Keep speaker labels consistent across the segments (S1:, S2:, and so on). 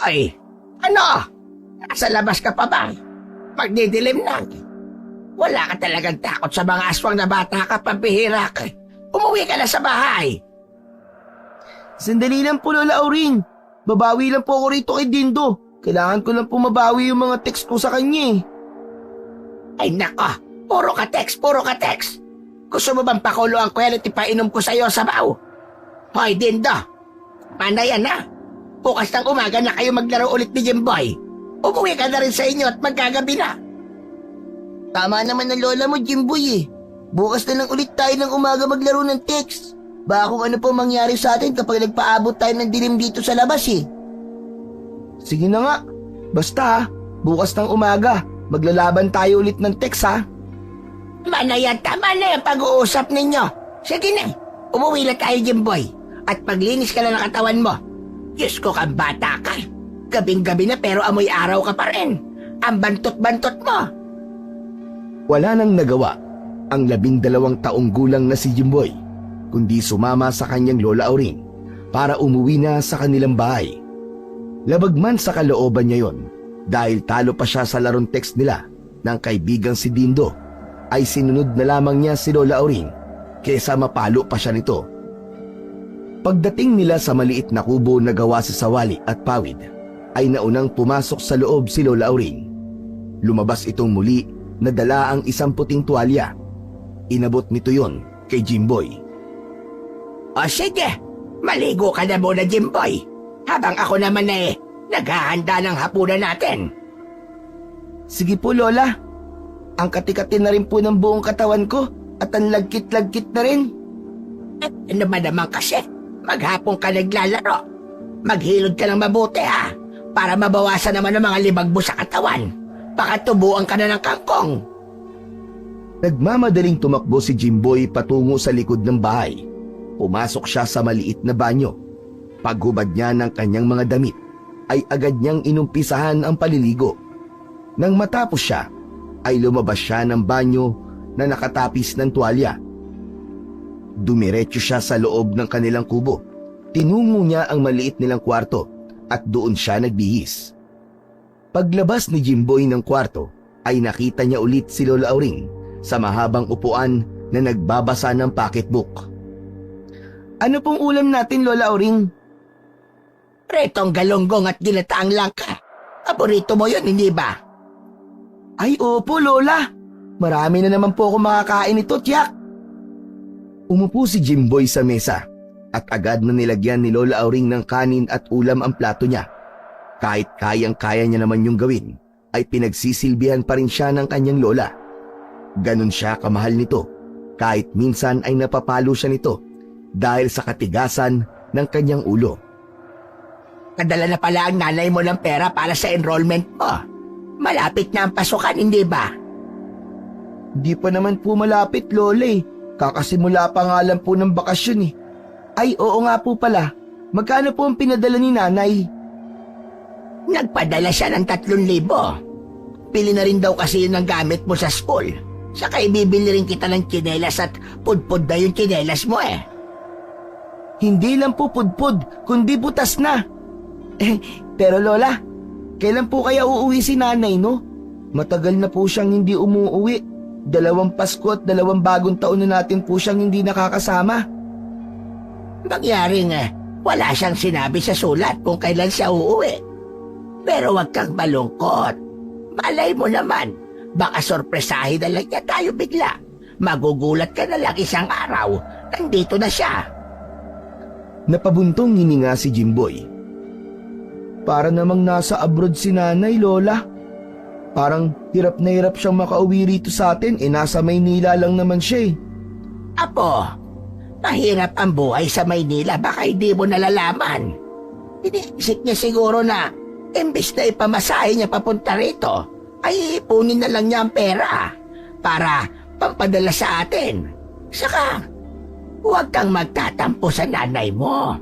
S1: Hoy! Ano? Nasa labas ka pa ba? Magdidilim na. Wala ka talagang takot sa mga aswang na bata ka, pambihira ka. Umuwi ka na sa bahay.
S2: Sandali lang po, Lola Auring. Babawi lang po ako rito kay Dindo. Kailangan ko lang po mabawi yung mga text ko sa kanya eh.
S1: Ay nako, puro ka text. Gusto mo bang pakulo ang kwelot ipainom ko sa'yo sa baw? Hoy, Dindo, paano yan ha? Bukas ng umaga na kayo maglaro ulit ni Jimboy. Umuwi ka na rin sa inyo at magkagabi na.
S2: Tama naman ng lola mo, Jimboy eh. Bukas na lang ulit tayo ng umaga maglaro ng text. Baka kung ano po mangyari sa atin kapag nagpaabot tayo ng dilim dito sa labas eh. Sige na nga. Basta ha, bukas ng umaga, maglalaban tayo ulit ng text ha.
S1: Tama na yan pag-uusap ninyo. Sige na, umuwi na tayo, Jimboy. At paglinis ka na ng katawan mo. Diyos ko kang bata ka. Gabing-gabi na pero amoy araw ka pa rin. Ang bantot-bantot mo.
S3: Wala nang nagawa ang 12 taong gulang na si Jimboy, kundi sumama sa kanyang Lola Auring para umuwi na sa kanilang bahay. Labag man sa kalooban niya yon, dahil talo pa siya sa larong text nila ng kaibigang si Dindo, ay sinunod na lamang niya si Lola Auring kaysa mapalo pa siya nito. Pagdating nila sa maliit na kubo na gawa sa sawali at pawid, ay naunang pumasok sa loob si Lola Auring. Lumabas itong muli na dala ang isang puting tuwalya. Inabot nito yon kay Jimboy.
S1: O sige, maligo ka na muna, Jimboy. Habang ako naman naghahanda ng hapunan natin.
S2: Sige po, Lola. Ang katikati na rin po ng buong katawan ko at ang lagkit-lagkit na rin.
S1: Ano ba naman kasi? Maghapon ka naglalaro. Maghilod ka ng mabuti ha, para mabawasan naman ang mga libag mo sa katawan. Baka tubuan ka na ng kangkong.
S3: Nagmamadaling tumakbo si Jimboy patungo sa likod ng bahay. Pumasok siya sa maliit na banyo. Paghubad niya ng kanyang mga damit, ay agad niyang inumpisahan ang paliligo. Nang matapos siya, ay lumabas siya ng banyo na nakatapis ng tuwalya. Dumiretso siya sa loob ng kanilang kubo. Tinungo niya ang maliit nilang kwarto at doon siya nagbihis. Paglabas ni Jimboy ng kwarto, ay nakita niya ulit si Lola Auring sa mahabang upuan na nagbabasa ng pocketbook.
S2: Ano pong ulam natin, Lola Auring?
S1: Pretong galonggong at ginataang langka. Paborito mo yun, hindi ba?
S2: Ay, opo, Lola. Marami na naman po ako makakain nito, tiyak.
S3: Umupo si Jimboy sa mesa at agad na nilagyan ni Lola Auring ng kanin at ulam ang plato niya. Kahit kayang-kaya niya naman yung gawin, ay pinagsisilbihan pa rin siya ng kanyang lola. Ganon siya kamahal nito, kahit minsan ay napapalo siya nito dahil sa katigasan ng kanyang ulo.
S1: Nadala na pala ang nanay mo ng pera para sa enrollment mo. Malapit na ang pasukan, hindi ba?
S2: Di pa naman po malapit, Lola eh. Kakasimula pa nga lang po ng bakasyon eh. Ay, oo nga po pala. Magkano po ang pinadala ni nanay?
S1: Nagpadala siya ng 3,000. Pili na rin daw kasi yun ang gamit mo sa school. Saka ibibili rin kita ng tsinelas at pudpud na yung tsinelas mo eh.
S2: Hindi lang po pudpud, kundi butas na. Pero Lola, kailan po kaya uuwi si nanay, no? Matagal na po siyang hindi umuuwi. 2 Pasko at 2 bagong taon na natin po siyang hindi nakakasama.
S1: Mangyaring wala siyang sinabi sa sulat kung kailan siya uuwi. Pero wag kang malungkot. Malay mo naman, baka sorpresahin na lang niya tayo bigla. Magugulat ka na lang isang araw, nandito na siya.
S3: Napabuntong hininga si Jimboy.
S2: Para namang nasa abroad si nanay, Lola. Parang hirap na hirap siyang makauwi rito sa atin, nasa Maynila lang naman siya eh.
S1: Apo, mahirap ang buhay sa Maynila, baka hindi mo nalalaman. Iniisip niya siguro na imbis na ipamasahe niya papunta rito, ay ipunin na lang niya ang pera para pampadala sa atin. Saka, huwag kang magtatampo sa nanay mo.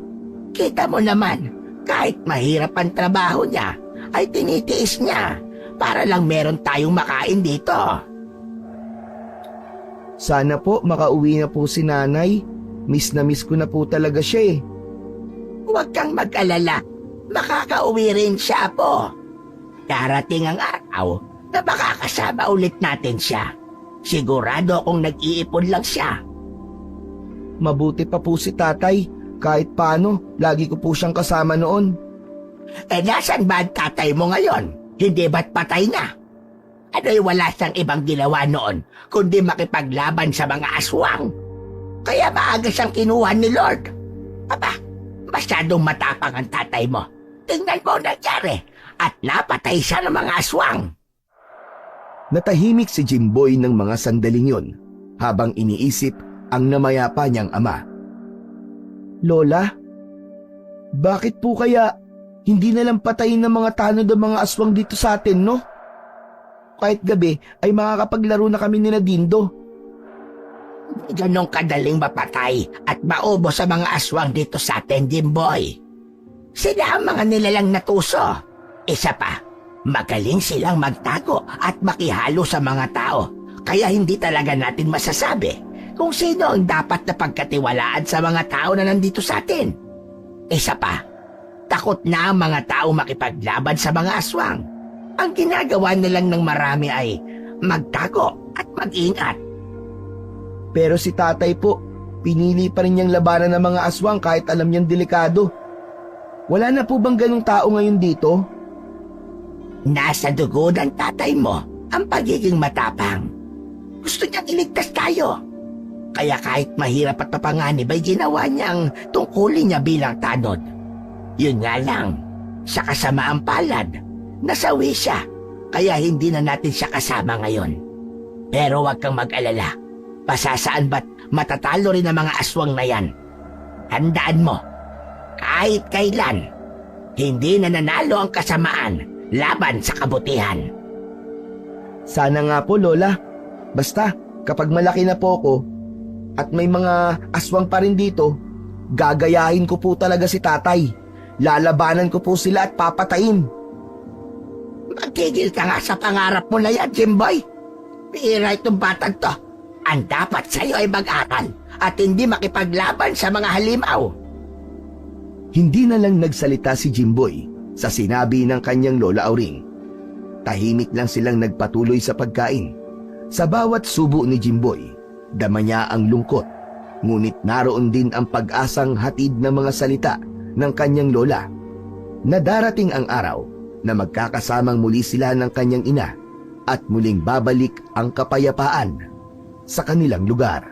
S1: Kita mo naman, kahit mahirap ang trabaho niya, ay tinitiis niya para lang meron tayong makain dito.
S2: Sana po makauwi na po si nanay. Miss na miss ko na po talaga siya eh.
S1: Huwag kang mag-alala. makakauwi rin siya po. Darating ang araw na makakasama ulit natin siya. Sigurado akong nag-iipon lang siya.
S3: Mabuti pa po si tatay. Kahit paano, lagi ko po siyang kasama noon.
S1: Nasaan ba ang tatay mo ngayon? Hindi ba't patay na? Ano'y wala siyang ibang ginawa noon kundi makipaglaban sa mga aswang. Kaya maaga siyang kinuha ni Lord. Aba, masyadong matapang ang tatay mo. Tingnan mo ang nangyari at napatay siya ng mga aswang.
S3: Natahimik si Jimboy ng mga sandaling yun habang iniisip ang namayapa niyang ama. Lola, bakit po kaya hindi na lang patayin ng mga tanod ang mga aswang dito sa atin, no? Kahit gabi ay makakapaglaro na kami ni Dindo.
S1: Ganong kadaling mapatay at maubo sa mga aswang dito sa atin, Jimboy. Sila ang mga nilalang natuso. Isa pa, magaling silang magtago at makihalo sa mga tao. Kaya hindi talaga natin masasabi kung sino ang dapat na pagkatiwalaan sa mga tao na nandito sa atin. Isa pa, takot na ang mga tao makipaglaban sa mga aswang. Ang ginagawa nilang ng marami ay magtago at mag-ingat.
S3: Pero si tatay po, pinili pa rin niyang labanan ng mga aswang kahit alam niyang delikado. Wala na po bang ganung tao ngayon dito?
S1: Nasa dugo ng tatay mo ang pagiging matapang. Gusto niyang iligtas tayo. Kaya kahit mahirap at mapanganib ay ginawa niyang tungkulin niya bilang tanod. Yun nga lang, sa kasamaang palad, nasawi siya. Kaya hindi na natin siya kasama ngayon. Pero huwag kang mag-alala. Pasasaan ba't matatalo rin ang mga aswang na yan? Handaan mo, kahit kailan, hindi na nanalo ang kasamaan laban sa kabutihan.
S3: Sana nga po, Lola. Basta, kapag malaki na po ako at may mga aswang pa rin dito, gagayahin ko po talaga si tatay. Lalabanan ko po sila at papatayin.
S1: Magtigil ka nga sa pangarap mo na yan, Jimboy. Bihira itong batang to. Ang dapat sa'yo ay mag-aral at hindi makipaglaban sa mga halimaw.
S3: Hindi na lang nagsalita si Jimboy sa sinabi ng kanyang Lola Auring. Tahimik lang silang nagpatuloy sa pagkain. Sa bawat subo ni Jimboy, dama niya ang lungkot. Ngunit naroon din ang pag-asang hatid ng mga salita ng kanyang lola na darating ang araw na magkakasamang muli sila ng kanyang ina at muling babalik ang kapayapaan sa kanilang lugar.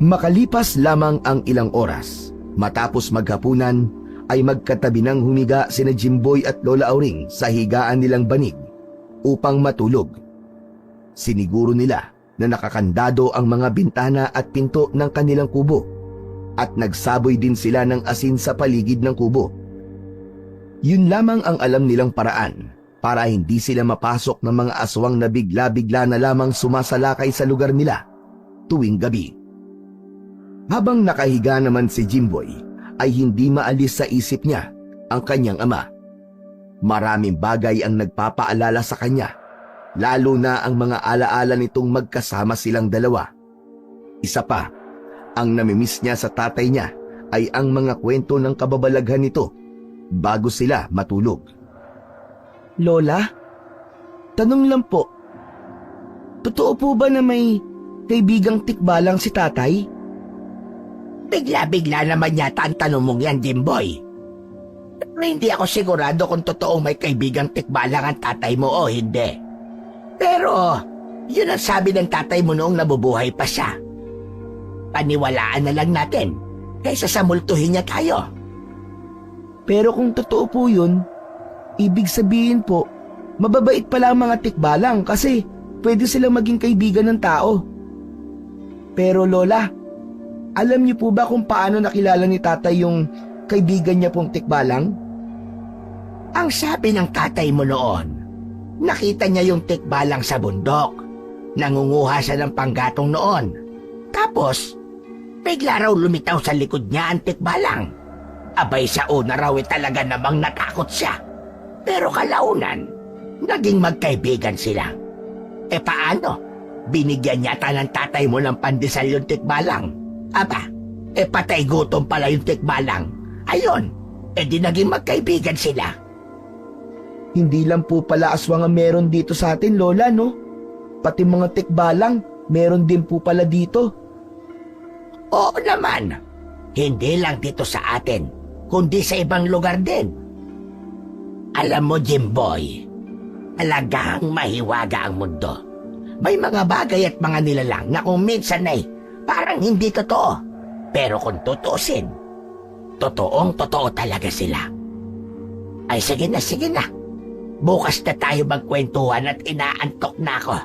S3: Makalipas lamang ang ilang oras, matapos maghapunan ay magkatabi ng humiga sina Jimboy at Lola Auring sa higaan nilang banig upang matulog. Siniguro nila na nakakandado ang mga bintana at pinto ng kanilang kubo at nagsaboy din sila ng asin sa paligid ng kubo. Yun lamang ang alam nilang paraan para hindi sila mapasok ng mga aswang na bigla-bigla na lamang sumasalakay sa lugar nila tuwing gabi. Habang nakahiga naman si Jimboy ay hindi maalis sa isip niya ang kanyang ama. Maraming bagay ang nagpapaalala sa kanya, lalo na ang mga alaala nitong magkasama silang dalawa. Isa pa, ang namimiss niya sa tatay niya ay ang mga kwento ng kababalaghan nito bago sila matulog. Lola, tanong lang po, totoo po ba na may kaibigang tikbalang si tatay?
S1: Bigla-bigla naman yata ang tanong mong yan, Jimboy. Pero hindi ako sigurado kung totoong may kaibigang tikbalang ang tatay mo o hindi. Pero, yun ang sabi ng tatay mo noong nabubuhay pa siya. Paniwalaan na lang natin kaysa sa multuhin niya tayo.
S3: Pero kung totoo po yun, ibig sabihin po, mababait pala ang mga tikbalang kasi pwede silang maging kaibigan ng tao. Pero Lola, alam niyo po ba kung paano nakilala ni tatay yung kaibigan niya pong tikbalang?
S1: Ang sabi ng tatay mo noon, nakita niya yung tikbalang sa bundok. Nangunguha siya ng panggatong noon. Tapos, bigla raw lumitaw sa likod niya ang tikbalang. Abay sa una raw talaga namang natakot siya. Pero kalaunan, naging magkaibigan sila. E paano? Binigyan yata ng tatay mo ng pandesal yung tikbalang. Aba, patay gutom pala yung tikbalang. Ayun, di naging magkaibigan sila.
S3: Hindi lang po pala aswang ang meron dito sa atin, Lola, no? Pati mga tikbalang, meron din po pala dito.
S1: Oo naman. Hindi lang dito sa atin, kundi sa ibang lugar din. Alam mo, Jimboy, talagang mahiwaga ang mundo. May mga bagay at mga nilalang na kung minsan ay parang hindi totoo. Pero kung tutusin, totoong-totoo talaga sila. Ay sige na. Bukas na tayo magkwentuhan at inaantok na ako.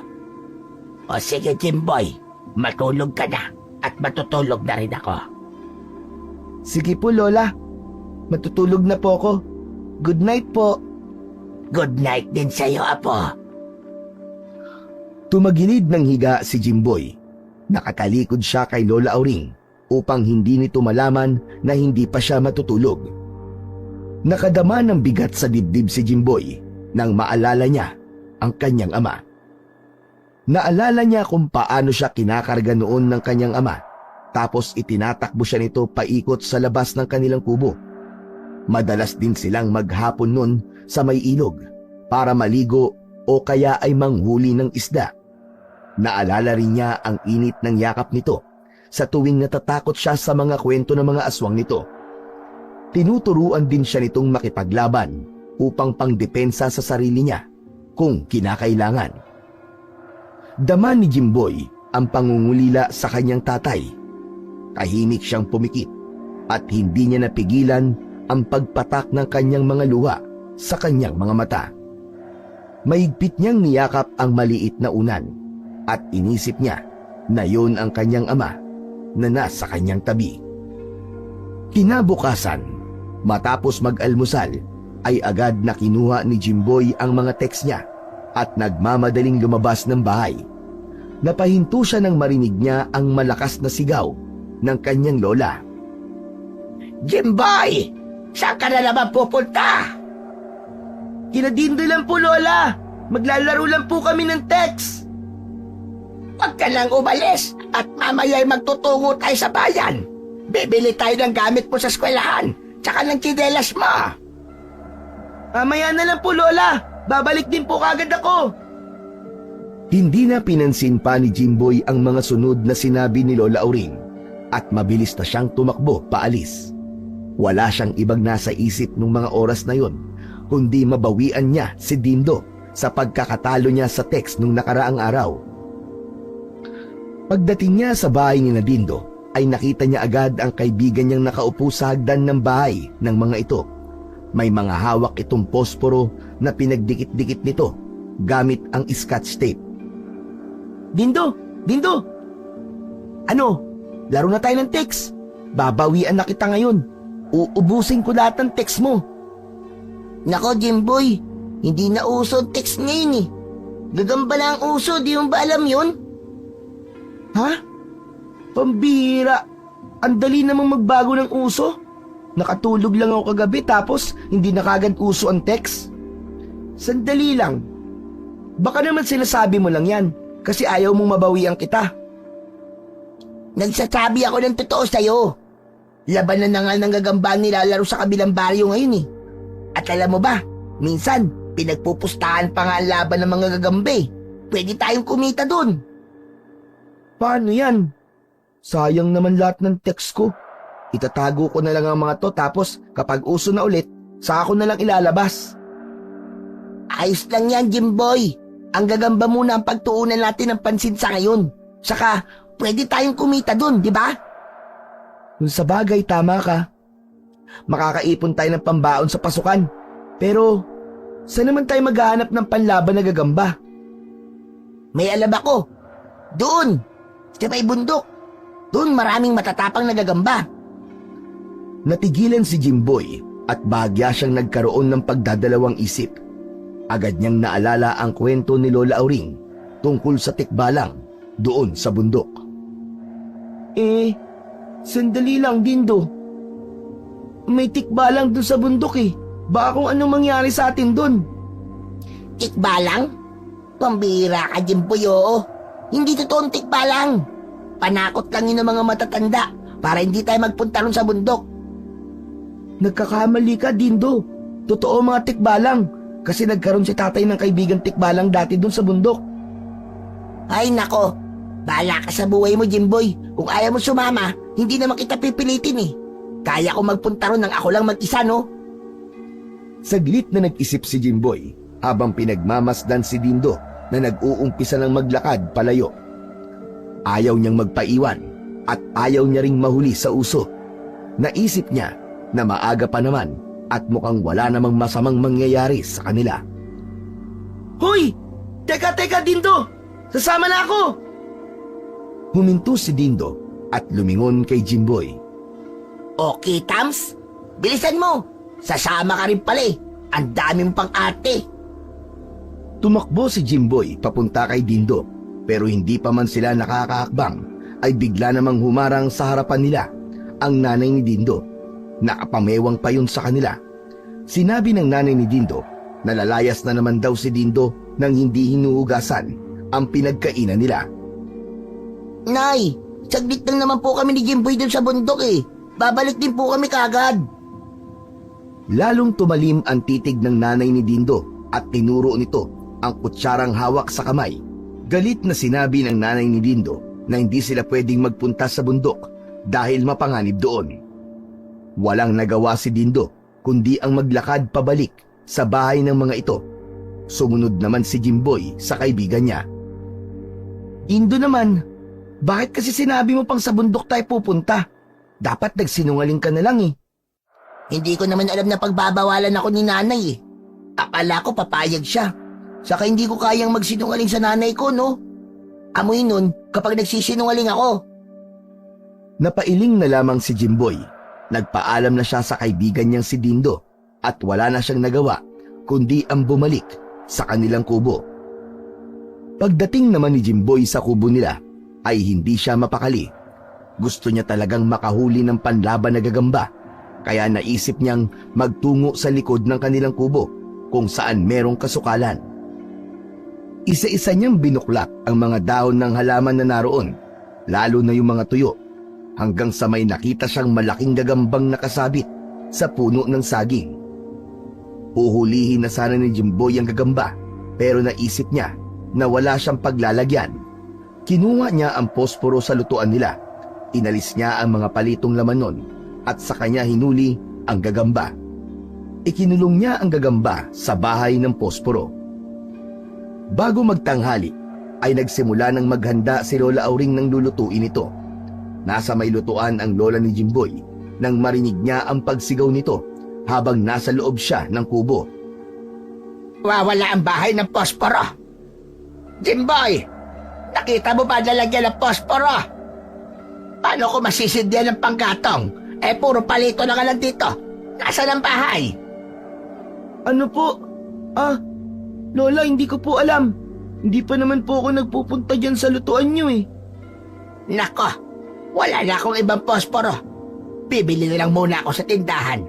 S1: O sige, Jimboy, matulog ka na at matutulog na rin ako.
S3: Sige po, Lola. Matutulog na po ako. Good night po.
S1: Good night din sa'yo, Apo.
S3: Tumagilid ng higa si Jimboy. Nakatalikod siya kay Lola Auring upang hindi nito malaman na hindi pa siya matutulog. Nakadama ng bigat sa dibdib si Jimboy nang maalala niya ang kanyang ama. Naalala niya kung paano siya kinakarga noon ng kanyang ama, tapos itinatakbo siya nito paikot sa labas ng kanilang kubo. Madalas din silang maghapon noon sa may ilog para maligo o kaya ay manghuli ng isda. Naalala rin niya ang init ng yakap nito sa tuwing natatakot siya sa mga kwento ng mga aswang nito. Tinuturuan din siya nitong makipaglaban upang pangdepensa sa sarili niya kung kinakailangan. Dama ni Jimboy ang pangungulila sa kanyang tatay. Tahimik siyang pumikit at hindi niya napigilan ang pagpatak ng kanyang mga luha sa kanyang mga mata. Mahigpit niyang niyakap ang maliit na unan at inisip niya na yun ang kanyang ama na nasa kanyang tabi. Kinabukasan, matapos mag-almusal, ay agad na kinuha ni Jimboy ang mga text niya at nagmamadaling lumabas ng bahay. Napahinto siya nang marinig niya ang malakas na sigaw ng kanyang lola.
S1: Jimboy! Saan ka na naman pupunta?
S3: Kina Dindo lang po, Lola. Maglalaro lang po kami ng text.
S1: Huwag ka lang umalis at mamaya'y magtutungo tayo sa bayan. Bibili tayo ng gamit mo sa eskwelahan, tsaka ng tsinelas mo.
S3: Mamaya na lang po, Lola. Babalik din po kagad ako. Hindi na pinansin pa ni Jimboy ang mga sunod na sinabi ni Lola Auring at mabilis na siyang tumakbo paalis. Wala siyang ibang nasa isip nung mga oras na yon, kundi mabawian niya si Dindo sa pagkakatalo niya sa text nung nakaraang araw. Pagdating niya sa bahay ni Dindo, ay nakita niya agad ang kaibigan niyang nakaupo sa hagdan ng bahay ng mga ito. May mga hawak itong posporo na pinagdikit-dikit nito gamit ang scotch tape. Dindo! Ano? Laro na tayo ng text. Babawian na kita ngayon. Uubusin ko lahat ng text mo.
S2: Nako, Jimboy, hindi na uso ang text ngayon eh. Gagamba lang ang uso, di mo ba alam yun?
S3: Ha? Pambira! Ang dali namang magbago ng uso. Nakatulog lang ako kagabi tapos hindi na kagad uso ang text. Sandali lang. Baka naman sinasabi mo lang yan kasi ayaw mong mabawian kita.
S2: Nagsasabi ako ng totoo sa'yo. Labanan na nga ng gagamba nilalaro sa kabilang baryo ngayon eh. At alam mo ba, minsan pinagpupustahan pa nga ang laban ng mga gagambe. Pwede tayong kumita dun.
S3: Paano yan? Sayang naman lahat ng text ko. Itatago ko na lang ang mga to tapos kapag uso na ulit, saka ko na lang ilalabas.
S2: Ayos lang yan, Jimboy. Ang gagamba muna ang pagtuunan natin ng pansin sa ngayon. Saka, pwede tayong kumita dun, di ba?
S3: Kung sa bagay, tama ka. Makakaipon tayo ng pambaon sa pasukan. Pero, saan naman tayo maghahanap ng panlaban na gagamba?
S2: May alam ako. Doon, sa may bundok. Doon maraming matatapang na gagamba.
S3: Natigilan si Jimboy at bahagya siyang nagkaroon ng pagdadalawang isip. Agad niyang naalala ang kwento ni Lola Auring tungkol sa tikbalang doon sa bundok. Sandali lang, Dindo. May tikbalang doon sa bundok eh. Baka kung anong mangyari sa atin doon.
S2: Tikbalang? Pambira ka, Jimboy, oo. Hindi totoong tikbalang. Panakot lang yun ng mga matatanda para hindi tayo magpunta ron sa bundok.
S3: Nagkakamali ka, Dindo. Totoo mga tikbalang. Kasi nagkaroon si tatay ng kaibigang tikbalang dati dun sa bundok.
S2: Ay nako, bahala ka sa buhay mo, Jimboy. Kung ayaw mo sumama, hindi naman kita pipilitin eh. Kaya ko magpunta ron ng ako lang mag-isa, no?
S3: Saglit na nag-isip si Jimboy habang pinagmamasdan si Dindo na nag-uumpisa ng maglakad palayo. Ayaw niyang magpaiwan at ayaw niya ring mahuli sa uso. Naisip niya na maaga pa naman at mukhang wala namang masamang mangyayari sa kanila. Hoy! Teka, Dindo! Sasama na ako! Huminto si Dindo at lumingon kay Jimboy.
S2: Okay, Tams. Bilisan mo. Sasama ka rin pala eh. Ang dami mong pang ate.
S3: Tumakbo si Jimboy papunta kay Dindo, pero hindi pa man sila nakakaakbang ay bigla namang humarang sa harapan nila ang nanay ni Dindo. Nakapamewang pa yun sa kanila. Sinabi ng nanay ni Dindo na lalayas na naman daw si Dindo nang hindi hinuhugasan ang pinagkainan nila.
S2: Nay, saglit lang naman po kami ni Jimboy dun sa bundok eh. Babalik din po kami kagad.
S3: Lalong tumalim ang titig ng nanay ni Dindo at tinuro nito ang kutsarang hawak sa kamay. Galit na sinabi ng nanay ni Dindo na hindi sila pwedeng magpunta sa bundok dahil mapanganib doon. Walang nagawa si Dindo kundi ang maglakad pabalik sa bahay ng mga ito. Sumunod naman si Jimboy sa kaibigan niya. Dindo naman, bakit kasi sinabi mo pang sa bundok tayo pupunta? Dapat nagsinungaling ka na lang eh.
S2: Hindi ko naman alam na pagbabawalan ako ni nanay eh. Akala ko papayag siya. Saka hindi ko kayang magsinungaling sa nanay ko, no? Amoy nun kapag nagsisinungaling ako.
S3: Napailing na lamang si Jimboy. Nagpaalam na siya sa kaibigan niyang si Dindo at wala na siyang nagawa kundi ang bumalik sa kanilang kubo. Pagdating naman ni Jimboy sa kubo nila ay hindi siya mapakali. Gusto niya talagang makahuli ng panlaban na gagamba, kaya naisip niyang magtungo sa likod ng kanilang kubo kung saan merong kasukalan. Isa-isa niyang binuklak ang mga dahon ng halaman na naroon, lalo na yung mga tuyo, hanggang sa may nakita siyang malaking gagambang nakasabit sa puno ng saging. Uhulihin na sana ni Jimboy ang gagamba, pero naisip niya na wala siyang paglalagyan. Kinuha niya ang posporo sa lutuan nila. Inalis niya ang mga palitong laman nun at sa kanya hinuli ang gagamba. Ikinulong niya ang gagamba sa bahay ng posporo. Bago magtanghali ay nagsimula ng maghanda si Lola Auring ng lulutuin ito. Nasa may lutuan ang lola ni Jimboy nang marinig niya ang pagsigaw nito habang nasa loob siya ng kubo.
S1: Wawala ang bahay ng posporo. Jimboy, nakita mo ba lalagyan ng posporo? Paano ko masisidyan ng panggatong? Puro palito na ka lang dito. Nasaan ang bahay?
S3: Ano po? Lola, hindi ko po alam. Hindi pa naman po ako nagpupunta dyan sa lutuan niyo eh.
S1: Nako, wala na akong ibang posporo. Bibili na lang muna ako sa tindahan.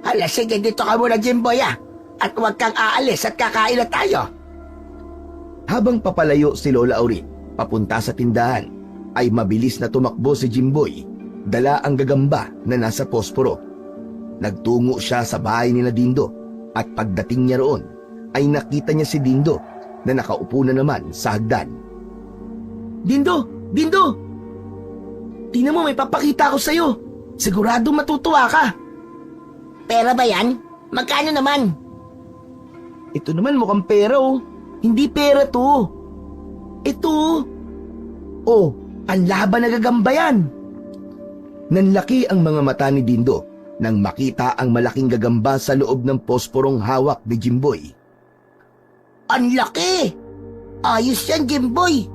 S1: Hala, sige, dito ka muna, Jimboy at huwag kang aalis at kakain na tayo.
S3: Habang papalayo si Lola Auring papunta sa tindahan, ay mabilis na tumakbo si Jimboy, dala ang gagamba na nasa posporo. Nagtungo siya sa bahay ni Dindo at pagdating niya roon ay nakita niya si Dindo na nakaupo na naman sa hagdan. Dindo! Tingnan mo, may papakita ko sa'yo. Sigurado matutuwa ka.
S2: Pera ba yan? Magkano naman?
S3: Ito naman mukhang pera oh. Hindi pera to. Ito. Oh, ang laban na gagamba yan. Nanlaki ang mga mata ni Dindo nang makita ang malaking gagamba sa loob ng posporong hawak ni Jimboy.
S2: Ang laki! Ayos yan, Jimboy.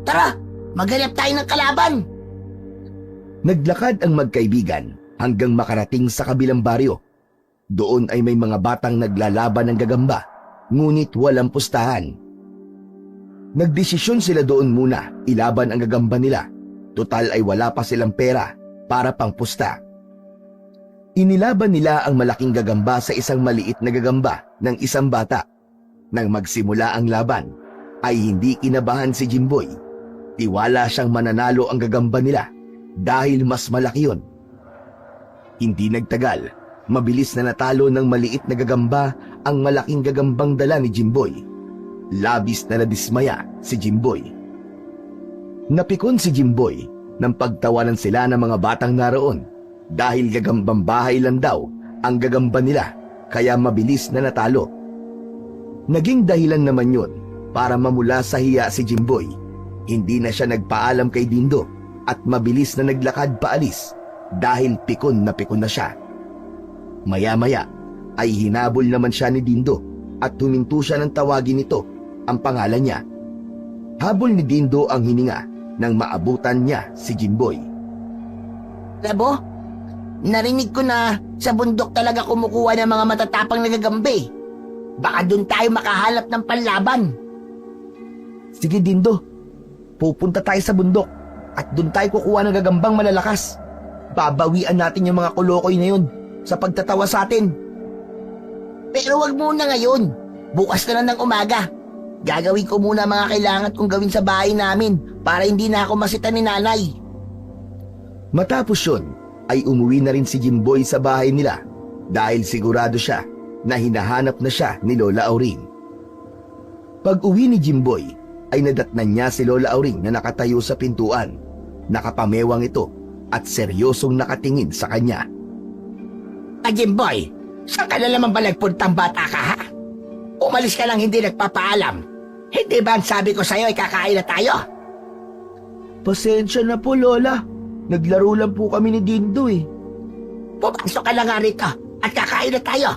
S2: Tara, maghanap tayo ng kalaban.
S3: Naglakad ang magkaibigan hanggang makarating sa kabilang baryo. Doon ay may mga batang naglalaban ng gagamba, ngunit walang pustahan. Nagdesisyon sila doon muna ilaban ang gagamba nila. Total ay wala pa silang pera para pangpusta. Inilaban nila ang malaking gagamba sa isang maliit na gagamba ng isang bata. Nang magsimula ang laban, ay hindi kinabahan si Jimboy. Tiwala siyang mananalo ang gagamba nila dahil mas malaki yun. Hindi nagtagal, mabilis na natalo ng maliit na gagamba ang malaking gagambang dala ni Jimboy. Labis na nadismaya si Jimboy. Napikon si Jimboy nang pagtawanan sila ng mga batang naroon dahil gagambang bahay lang daw ang gagamba nila kaya mabilis na natalo. Naging dahilan naman yun para mamula sa hiya si Jimboy. Hindi na siya nagpaalam kay Dindo at mabilis na naglakad paalis dahil pikon na siya. Maya-maya ay hinabol naman siya ni Dindo at huminto siya ng tawagin nito ang pangalan niya. Habol ni Dindo ang hininga nang maabutan niya si Jimboy.
S2: Labo, narinig ko na sa bundok talaga kumukuha ng mga matatapang na gagambe. Baka doon tayo makahanap ng panlaban.
S3: Sige Dindo, pupunta tayo sa bundok at doon tayo kukuha ng gagambang malalakas. Babawian natin yung mga kulokoy na yun sa pagtatawa sa atin.
S2: Pero wag muna ngayon. Bukas na lang ng umaga. Gagawin ko muna mga kailangan kong gawin sa bahay namin para hindi na ako masita ni nanay.
S3: Matapos yun, ay umuwi na rin si Jimboy sa bahay nila dahil sigurado siya na hinahanap na siya ni Lola Auring. Pag uwi ni Jimboy, ay nadatnan niya si Lola Auring na nakatayo sa pintuan. Nakapamewang ito at seryosong nakatingin sa kanya.
S1: Jimboy, saan ka na naman ba nagpuntang bata ka ha? Umalis ka lang hindi nagpapaalam. Hindi ba ang sabi ko sa'yo ay kakain na tayo?
S3: Pasensya na po Lola, naglaro lang po kami ni Dindo eh.
S1: Pumasok ka na nga rito at kakain na tayo.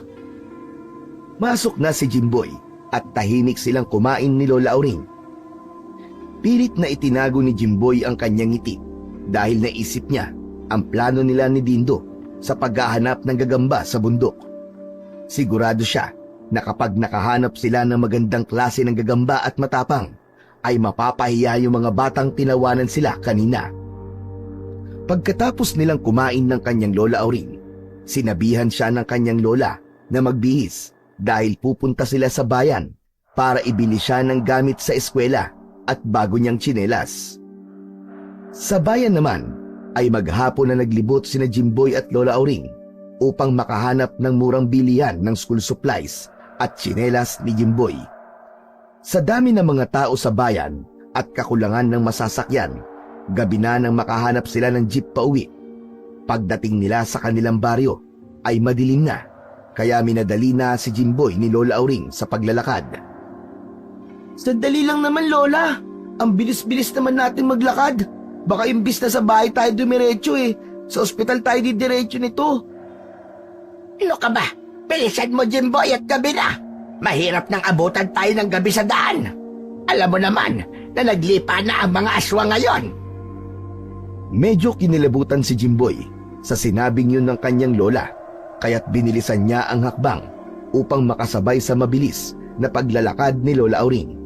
S3: Masok na si Jimboy at tahimik silang kumain ni Lola Auring. Pilit na itinago ni Jimboy ang kanyang ngiti dahil naisip niya ang plano nila ni Dindo sa paghahanap ng gagamba sa bundok. Sigurado siya na kapag nakahanap sila ng magandang klase ng gagamba at matapang, ay mapapahiya yung mga batang tinawanan sila kanina. Pagkatapos nilang kumain ng kanyang Lola Auring, sinabihan siya ng kanyang lola na magbihis dahil pupunta sila sa bayan para ibili siya ng gamit sa eskwela at bago niyang tsinelas. Sa bayan naman ay maghapon na naglibot sina Jimboy at Lola Auring upang makahanap ng murang bilihan ng school supplies at tsinelas ni Jimboy. Sa dami ng mga tao sa bayan at kakulangan ng masasakyan, gabi na nang makahanap sila ng jeep pauwi. Pagdating nila sa kanilang baryo ay madilim na, kaya minadali na si Jimboy ni Lola Auring sa paglalakad.
S2: Sandali lang naman Lola, ang bilis-bilis naman natin maglakad. Baka imbis na sa bahay tayo dumiretso eh, sa ospital tayo didiretso nito.
S1: Ano ka ba? Bilisan mo Jimboy at gabi na. Mahirap nang abutan tayo ng gabi sa daan. Alam mo naman na naglipa na ang mga aswang ngayon.
S3: Medyo kinilabutan si Jimboy sa sinabing yun ng kanyang lola, kaya't binilisan niya ang hakbang upang makasabay sa mabilis na paglalakad ni Lola Auring.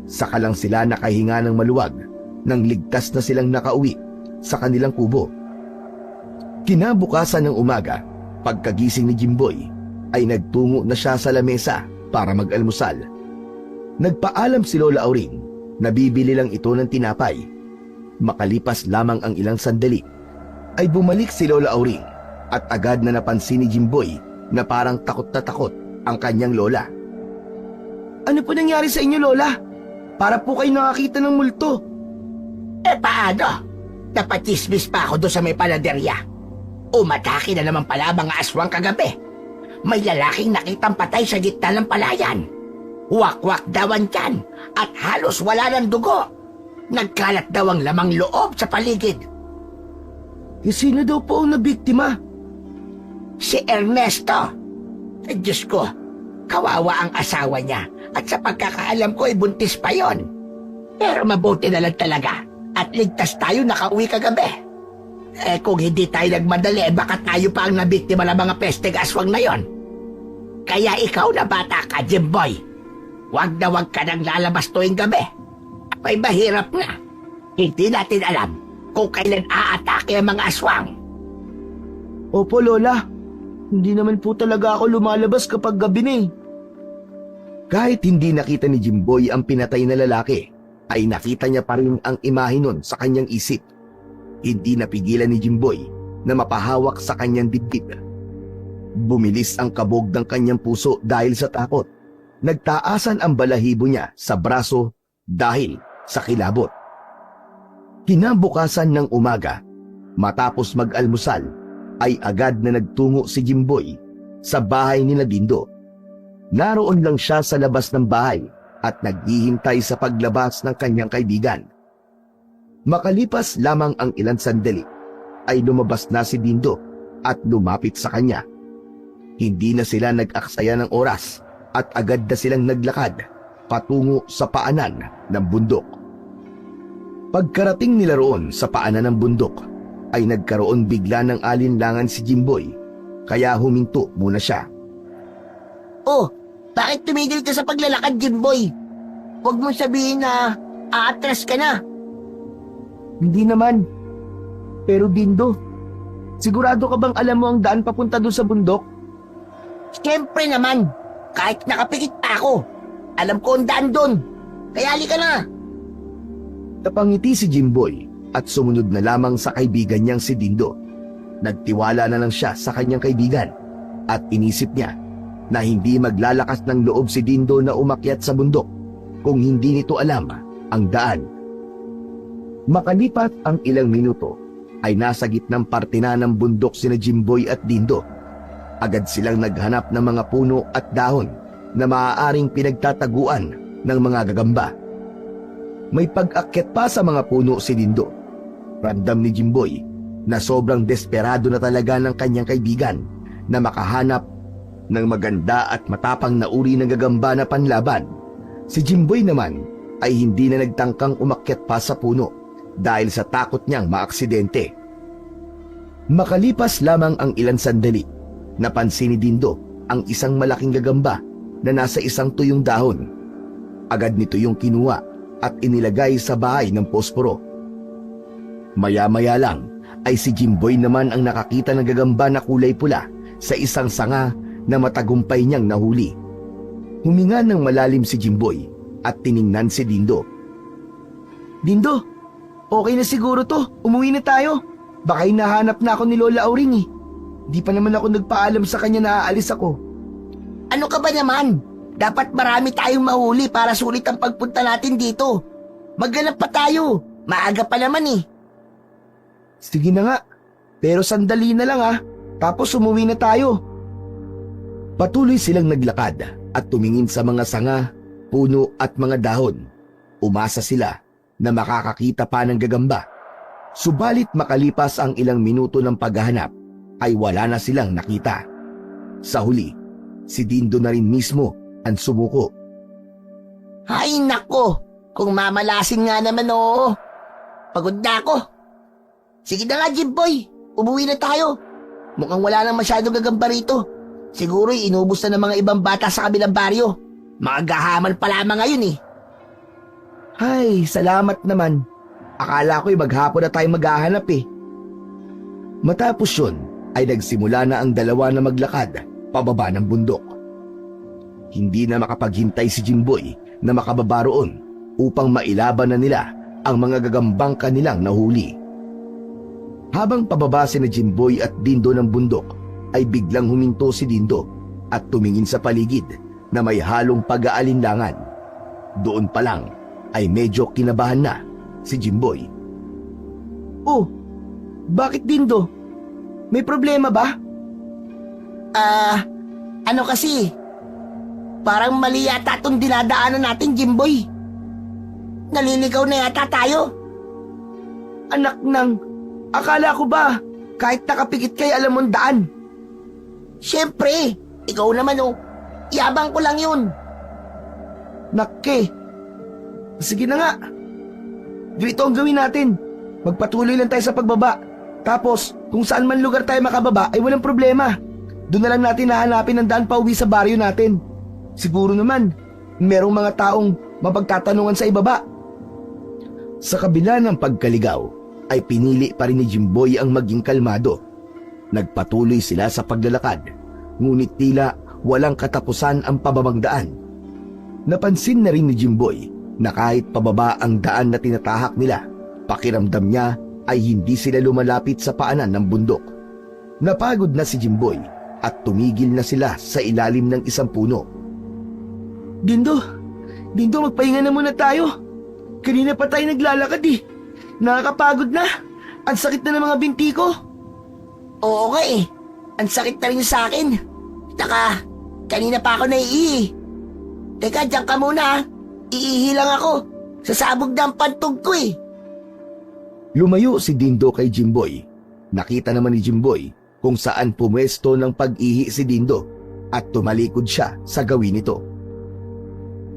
S3: Saka lang sila nakahinga ng maluwag nang ligtas na silang nakauwi sa kanilang kubo. Kinabukasan ng umaga, pagkagising ni Jimboy, ay nagtungo na siya sa lamesa para mag-almusal. Nagpaalam si Lola Auring na bibili lang ito ng tinapay. Makalipas lamang ang ilang sandali, ay bumalik si Lola Auring at agad na napansin ni Jimboy na parang takot na takot ang kanyang lola.
S2: Ano po nangyari sa inyo Lola? Para po kayo nakakita ng multo.
S1: Paano? Napatismis pa ako doon sa may panaderya. Umatake na naman pala mga aswang kagabi. May lalaking nakitang patay sa gitna ng palayan. Wakwak daw ang tiyan at halos wala ng dugo. Nagkalat daw ang lamang loob sa paligid.
S2: Sino daw po ang nabiktima?
S1: Si Ernesto. Diyos ko, kawawa ang asawa niya at sa pagkakaalam ko ay buntis pa yon. Pero mabuti na lang talaga at ligtas tayo nakauwi kagabi. Kung hindi tayo nagmadali, baka tayo pa ang nabiktima ng mga pesteng aswang na yon. Kaya ikaw na bata ka, Jimboy. Wag na wag ka nang lalabas tuwing gabi. May mahirap na. Hindi natin alam kung kailan aatake ang mga aswang.
S2: Opo Lola, hindi naman po talaga ako lumalabas kapag gabi na eh.
S3: Kahit hindi nakita ni Jimboy ang pinatay na lalaki, ay nakita niya pa rin ang imahe nun sa kanyang isip. Hindi napigilan ni Jimboy na mapahawak sa kanyang dibdib. Bumilis ang kabog ng kanyang puso dahil sa takot. Nagtaasan ang balahibo niya sa braso dahil sa kilabot. Kinabukasan ng umaga, matapos mag-almusal, ay agad na nagtungo si Jimboy sa bahay ni Dindo. Naroon lang siya sa labas ng bahay at naghihintay sa paglabas ng kanyang kaibigan. Makalipas lamang ang ilang sandali, ay lumabas na si Dindo at lumapit sa kanya. Hindi na sila nag-aksaya ng oras at agad na silang naglakad patungo sa paanan ng bundok. Pagkarating nila roon sa paanan ng bundok, ay nagkaroon bigla ng alinlangan si Jimboy, kaya huminto muna siya.
S2: Oh, bakit tumigil ka sa paglalakad, Jimboy? Huwag mong sabihin na aatras ka na.
S3: Hindi naman. Pero Dindo, sigurado ka bang alam mo ang daan papunta doon sa bundok?
S2: Siyempre naman, kahit nakapikit pa ako, alam ko ang daan doon. Kaya halika na.
S3: Napangiti si Jimboy at sumunod na lamang sa kaibigan niyang si Dindo. Nagtiwala na lang siya sa kanyang kaibigan at inisip niya na hindi maglalakas ng loob si Dindo na umakyat sa bundok kung hindi nito alam ang daan. Makalipat ang ilang minuto ay nasa gitnang parte na ng bundok sina Jimboy at Dindo. Agad silang naghanap ng mga puno at dahon na maaaring pinagtataguan ng mga gagamba. May pag-akyat pa sa mga puno si Dindo. Ramdam ni Jimboy na sobrang desperado na talaga ng kanyang kaibigan na makahanap ng maganda at matapang na uri ng gagamba na panlaban. Si Jimboy naman ay hindi na nagtangkang umakyat pa sa puno dahil sa takot niyang maaksidente. Makalipas lamang ang ilang sandali, napansin ni Dindo ang isang malaking gagamba na nasa isang tuyong dahon. Agad nito yung kinuha at inilagay sa bahay ng posporo. Maya-maya lang ay si Jimboy naman ang nakakita ng gagamba na kulay pula sa isang sanga na matagumpay niyang nahuli. Huminga ng malalim si Jimboy at tiningnan si Dindo. Dindo, okay na siguro to. Umuwi na tayo. Baka hinahanap na ako ni Lola Auring eh. Di pa naman ako nagpaalam sa kanya na aalis ako.
S2: Ano ka ba naman? Dapat marami tayong mahuli para sulit ang pagpunta natin dito. Maghanap pa tayo. Maaga pa naman eh.
S3: Sige na nga, pero sandali na lang tapos umuwi na tayo. Patuloy silang naglakad at tumingin sa mga sanga, puno at mga dahon. Umasa sila na makakakita pa ng gagamba. Subalit makalipas ang ilang minuto ng paghahanap, ay wala na silang nakita. Sa huli, si Dindo na rin mismo ang sumuko.
S2: Ay nako, kung mamalasin nga naman oo. Pagod na ako. Sige na nga, Jimboy. Umuwi na tayo. Mukhang wala nang masyadong gagamba rito. Siguro'y inubos na ng mga ibang bata sa kabilang baryo. Magahaman pa lamang ngayon eh.
S3: Ay, salamat naman. Akala ko'y maghapon na tayo maghahanap eh. Matapos yun, ay nagsimula na ang dalawa na maglakad pababa ng bundok. Hindi na makapaghintay si Jimboy na makababa roon upang mailaban na nila ang mga gagambang kanilang nahuli. Habang pababa si Jimboy at Dindo ng bundok, ay biglang huminto si Dindo at tumingin sa paligid na may halong pag-aalinlangan. Doon pa lang ay medyo kinabahan na si Jimboy. Oh, bakit Dindo? May problema ba?
S2: Ano kasi? Parang mali yata itong dinadaanan natin, Jimboy. Naliligaw na yata tayo.
S3: Anak ng... Akala ko ba, kahit nakapikit kay alam mong daan?
S2: Siyempre, ikaw naman yabang ko lang yun.
S3: Nakke. Sige na nga. Ganito ang gawin natin. Magpatuloy lang tayo sa pagbaba. Tapos, kung saan man lugar tayo makababa ay walang problema. Doon na lang natin hahanapin ang daan pauwi sa baryo natin. Siguro naman, merong mga taong mapagtatanungan sa ibaba. Sa kabila ng pagkaligaw, ay pinili pa rin ni Jimboy ang maging kalmado. Nagpatuloy sila sa paglalakad, ngunit tila walang katapusan ang pababang daan. Napansin na rin ni Jimboy na kahit pababa ang daan na tinatahak nila, pakiramdam niya ay hindi sila lumalapit sa paanan ng bundok. Napagod na si Jimboy at tumigil na sila sa ilalim ng isang puno.
S2: Dindo, magpahinga na muna tayo. Kanina pa tayo naglalakad eh. Nakakapagod na. Ang sakit na ng mga binti ko.
S1: Oo nga eh. Ang sakit na rin sa akin. Taka, kanina pa ako naiihi. Teka, diyan ka muna. Iihi lang ako. Sasabog na ang pantog ko eh.
S3: Lumayo si Dindo kay Jimboy. Nakita naman ni Jimboy kung saan pumwesto ng pag-ihi si Dindo at tumalikod siya sa gawin nito.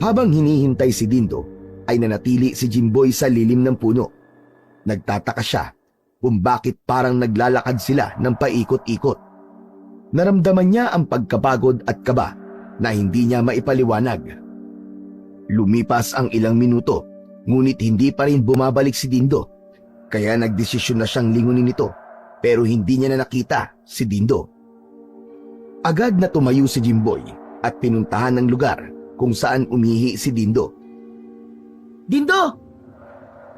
S3: Habang hinihintay si Dindo, ay nanatili si Jimboy sa lilim ng puno. Nagtataka siya kung bakit parang naglalakad sila ng paikot-ikot. Naramdaman niya ang pagkapagod at kaba na hindi niya maipaliwanag. Lumipas ang ilang minuto, ngunit hindi pa rin bumabalik si Dindo. Kaya nagdesisyon na siyang lingunin ito, pero hindi niya na nakita si Dindo. Agad na tumayo si Jimboy at pinuntahan ng lugar kung saan umihi si Dindo.
S2: Dindo!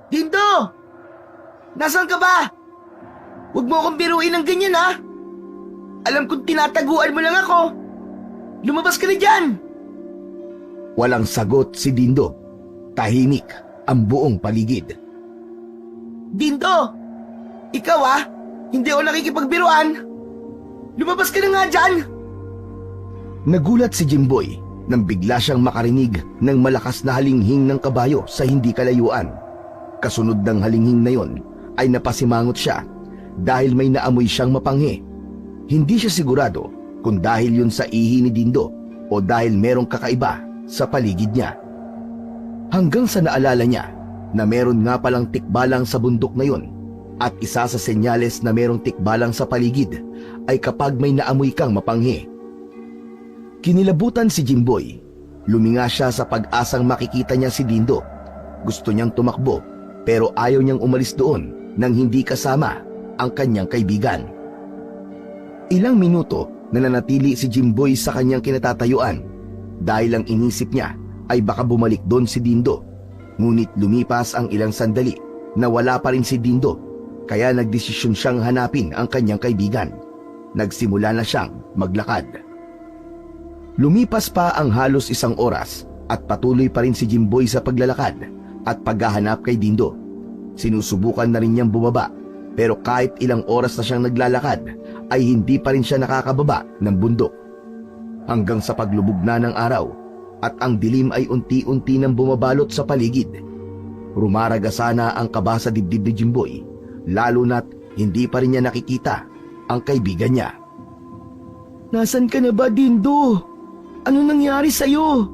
S2: Dindo! Nasaan ka ba? Huwag mo akong biruin ng ganyan ha. Alam kong tinataguan mo lang ako. Lumabas ka na dyan!
S3: Walang sagot si Dindo. Tahimik ang buong paligid.
S2: Dindo! Ikaw ah! Hindi ako nakikipagbiruan! Lumabas ka na nga dyan!
S3: Nagulat si Jimboy nang bigla siyang makarinig ng malakas na halinghing ng kabayo sa hindi kalayuan. Kasunod ng halinghing na yon ay napasimangot siya dahil may naamoy siyang mapanghi. Hindi siya sigurado kung dahil yun sa ihi ni Dindo o dahil merong kakaiba sa paligid niya. Hanggang sa naalala niya na meron nga palang tikbalang sa bundok na yon at isa sa senyales na merong tikbalang sa paligid ay kapag may naamoy kang mapanghi. Kinilabutan si Jimboy. Luminga siya sa pag-asang makikita niya si Dindo. Gusto niyang tumakbo pero ayaw niyang umalis doon nang hindi kasama ang kanyang kaibigan. Ilang minuto nananatili si Jimboy sa kanyang kinatatayuan dahil ang inisip niya ay baka bumalik doon si Dindo. Ngunit lumipas ang ilang sandali na wala pa rin si Dindo kaya nagdesisyon siyang hanapin ang kanyang kaibigan. Nagsimula na siyang maglakad. Lumipas pa ang halos isang oras at patuloy pa rin si Jimboy sa paglalakad at paghahanap kay Dindo. Sinusubukan na rin niyang bumaba pero kahit ilang oras na siyang naglalakad ay hindi pa rin siya nakakababa ng bundok. Hanggang sa paglubog na ng araw at ang dilim ay unti-unti nang bumabalot sa paligid. Rumaraga sana ang kaba sa dibdib ni Jimboy lalo na't hindi pa rin niya nakikita ang kaibigan niya.
S2: Nasaan ka na ba, Dindo? Ano nangyari sa'yo?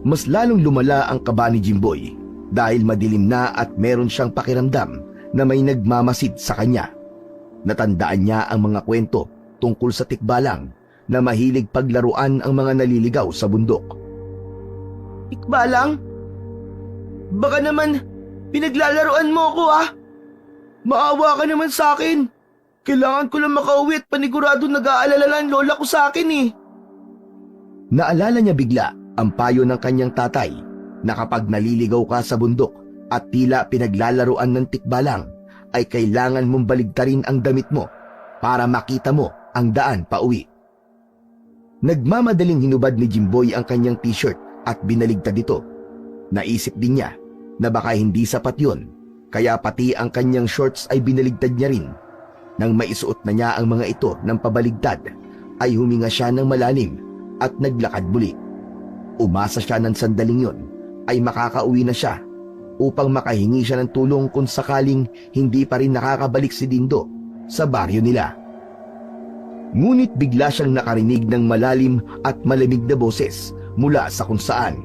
S3: Mas lalong lumala ang kaba ni Jimboy dahil madilim na at meron siyang pakiramdam na may nagmamasid sa kanya. Natandaan niya ang mga kwento tungkol sa tikbalang na mahilig paglaruan ang mga naliligaw sa bundok.
S2: Tikbalang? Baka naman pinaglalaruan mo ako ah. Maawa ka naman sa akin. Kailangan ko lang makauwi at panigurado nag-aalala lang lola ko sa akin eh.
S3: Naalala niya bigla ang payo ng kanyang tatay na kapag naliligaw ka sa bundok at tila pinaglalaruan ng tikbalang ay kailangan mong baligtarin ang damit mo para makita mo ang daan pauwi. Nagmamadaling hinubad ni Jimboy ang kanyang t-shirt at binaligtad ito. Naisip din niya na baka hindi sapat yun kaya pati ang kanyang shorts ay binaligtad niya rin. Nang maisuot na niya ang mga ito ng pabaligtad ay huminga siya ng malalim at naglakad muli. Umasa siya ng sandaling yon ay makakauwi na siya upang makahingi siya ng tulong kung sakaling hindi pa rin nakakabalik si Dindo sa baryo nila. Ngunit bigla siyang nakarinig ng malalim at malamig na boses mula sa kung saan.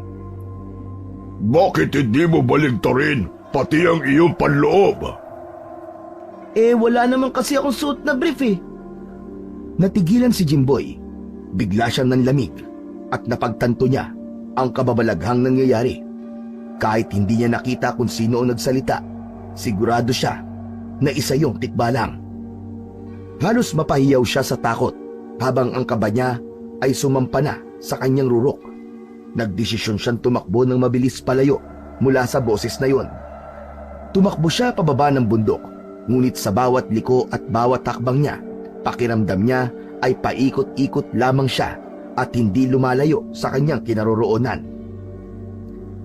S4: Bakit hindi mo baligtarin pati ang iyong panloob?
S2: Wala naman kasi akong suot na brief eh.
S3: Natigilan si Jimboy. Bigla siyang nanlamig at napagtanto niya ang kababalaghang nangyayari. Kahit hindi niya nakita kung sino ang nagsalita, sigurado siya na isa yung tikbalang. Halos mapahiyaw siya sa takot habang ang kaba niya ay sumampa na sa kanyang rurok. Nagdesisyon siyang tumakbo ng mabilis palayo mula sa boses na yon. Tumakbo siya pababa ng bundok, ngunit sa bawat liko at bawat takbang niya, pakiramdam niya ay paikot-ikot lamang siya at hindi lumalayo sa kanyang kinaroroonan.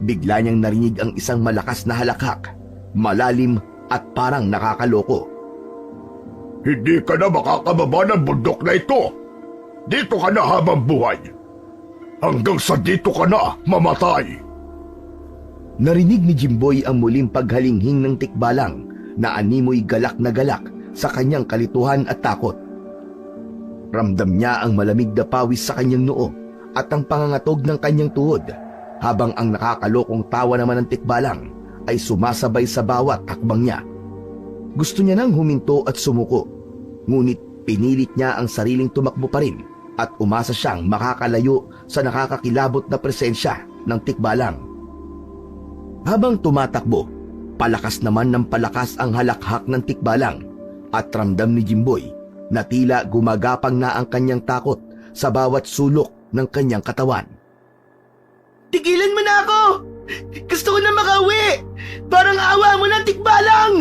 S3: Bigla niyang narinig ang isang malakas na halakhak, malalim at parang nakakaloko.
S4: Hindi ka na makakababa ng bundok na ito. Dito ka na habang buhay. Hanggang sa dito ka na mamatay.
S3: Narinig ni Jimboy ang muling paghalinghing ng tikbalang na animoy galak na galak sa kanyang kalituhan at takot. Ramdam niya ang malamig na pawis sa kanyang noo at ang pangangatog ng kanyang tuhod, habang ang nakakalokong tawa naman ng tikbalang ay sumasabay sa bawat hakbang niya. Gusto niya nang huminto at sumuko, ngunit pinilit niya ang sariling tumakbo pa rin at umasa siyang makakalayo sa nakakakilabot na presensya ng tikbalang. Habang tumatakbo, palakas naman ng palakas ang halakhak ng tikbalang at ramdam ni Jimboy na tila gumagapang na ang kanyang takot sa bawat sulok ng kanyang katawan.
S2: Tigilan mo na ako! Gusto ko na makauwi! Parang awa mo ng tikbalang!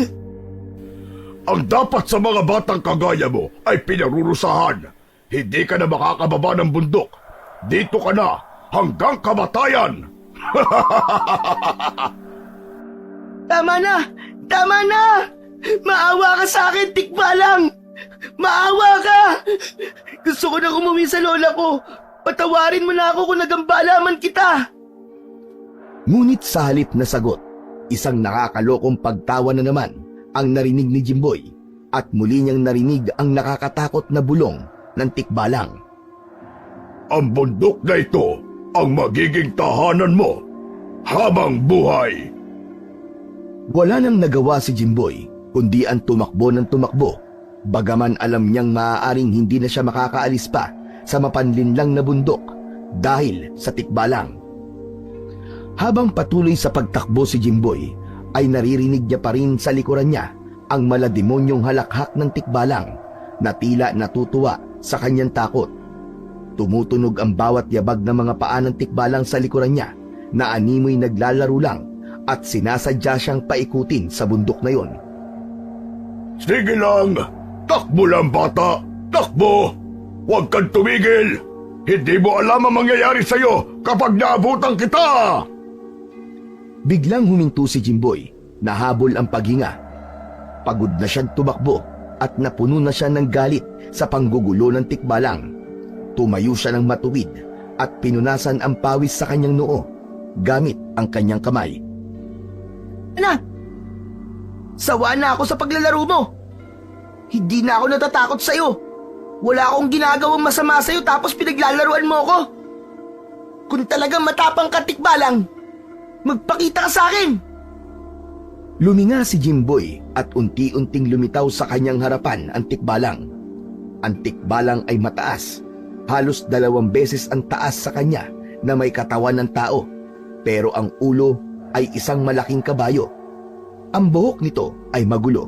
S4: Ang dapat sa mga batang kagaya mo ay pinarurusahan. Hindi ka na makakababa ng bundok. Dito ka na hanggang kamatayan.
S2: Tama na! Tama na! Maawa ka sa akin, tikbalang! Maawa ka! Gusto ko na umuwi sa lola ko. Patawarin mo na ako kung nagambala man kita.
S3: Ngunit sa halip na sagot, isang nakakalokong pagtawa na naman ang narinig ni Jimboy at muli niyang narinig ang nakakatakot na bulong ng tikbalang.
S4: Ang bundok na ito ang magiging tahanan mo habang buhay.
S3: Wala nang nagawa si Jimboy kundi ang tumakbo ng tumakbo, bagaman alam niyang maaaring hindi na siya makakaalis pa sa mapanlinlang na bundok dahil sa tikbalang. Habang patuloy sa pagtakbo si Jimboy, ay naririnig niya pa rin sa likuran niya ang malademonyong halakhak ng tikbalang na tila natutuwa sa kanyang takot. Tumutunog ang bawat yabag ng mga paa ng tikbalang sa likuran niya na animoy naglalaro lang at sinasadya siyang paikutin sa bundok na yon.
S4: Sige lang, takbo lang bata, takbo! Huwag kang tumigil! Hindi mo alam ang mangyayari sa'yo kapag naabutan kita!
S3: Biglang huminto si Jimboy, nahabol ang paghinga. Pagod na siyang tumakbo at napuno na siya ng galit sa panggugulo ng tikbalang. Tumayo siya ng matuwid at pinunasan ang pawis sa kanyang noo gamit ang kanyang kamay.
S2: Anak! Sawa na ako sa paglalaro mo. Hindi na ako natatakot sa'yo. Wala akong ginagawang masama sa'yo tapos pinaglalaruan mo ako. Kung talagang matapang ka, tikbalang, magpakita ka sa akin!
S3: Luminga si Jimboy at unti-unting lumitaw sa kanyang harapan ang tikbalang. Ang tikbalang ay mataas, halos 2 beses ang taas sa kanya na may katawan ng tao, pero ang ulo ay isang malaking kabayo. Ang buhok nito ay magulo,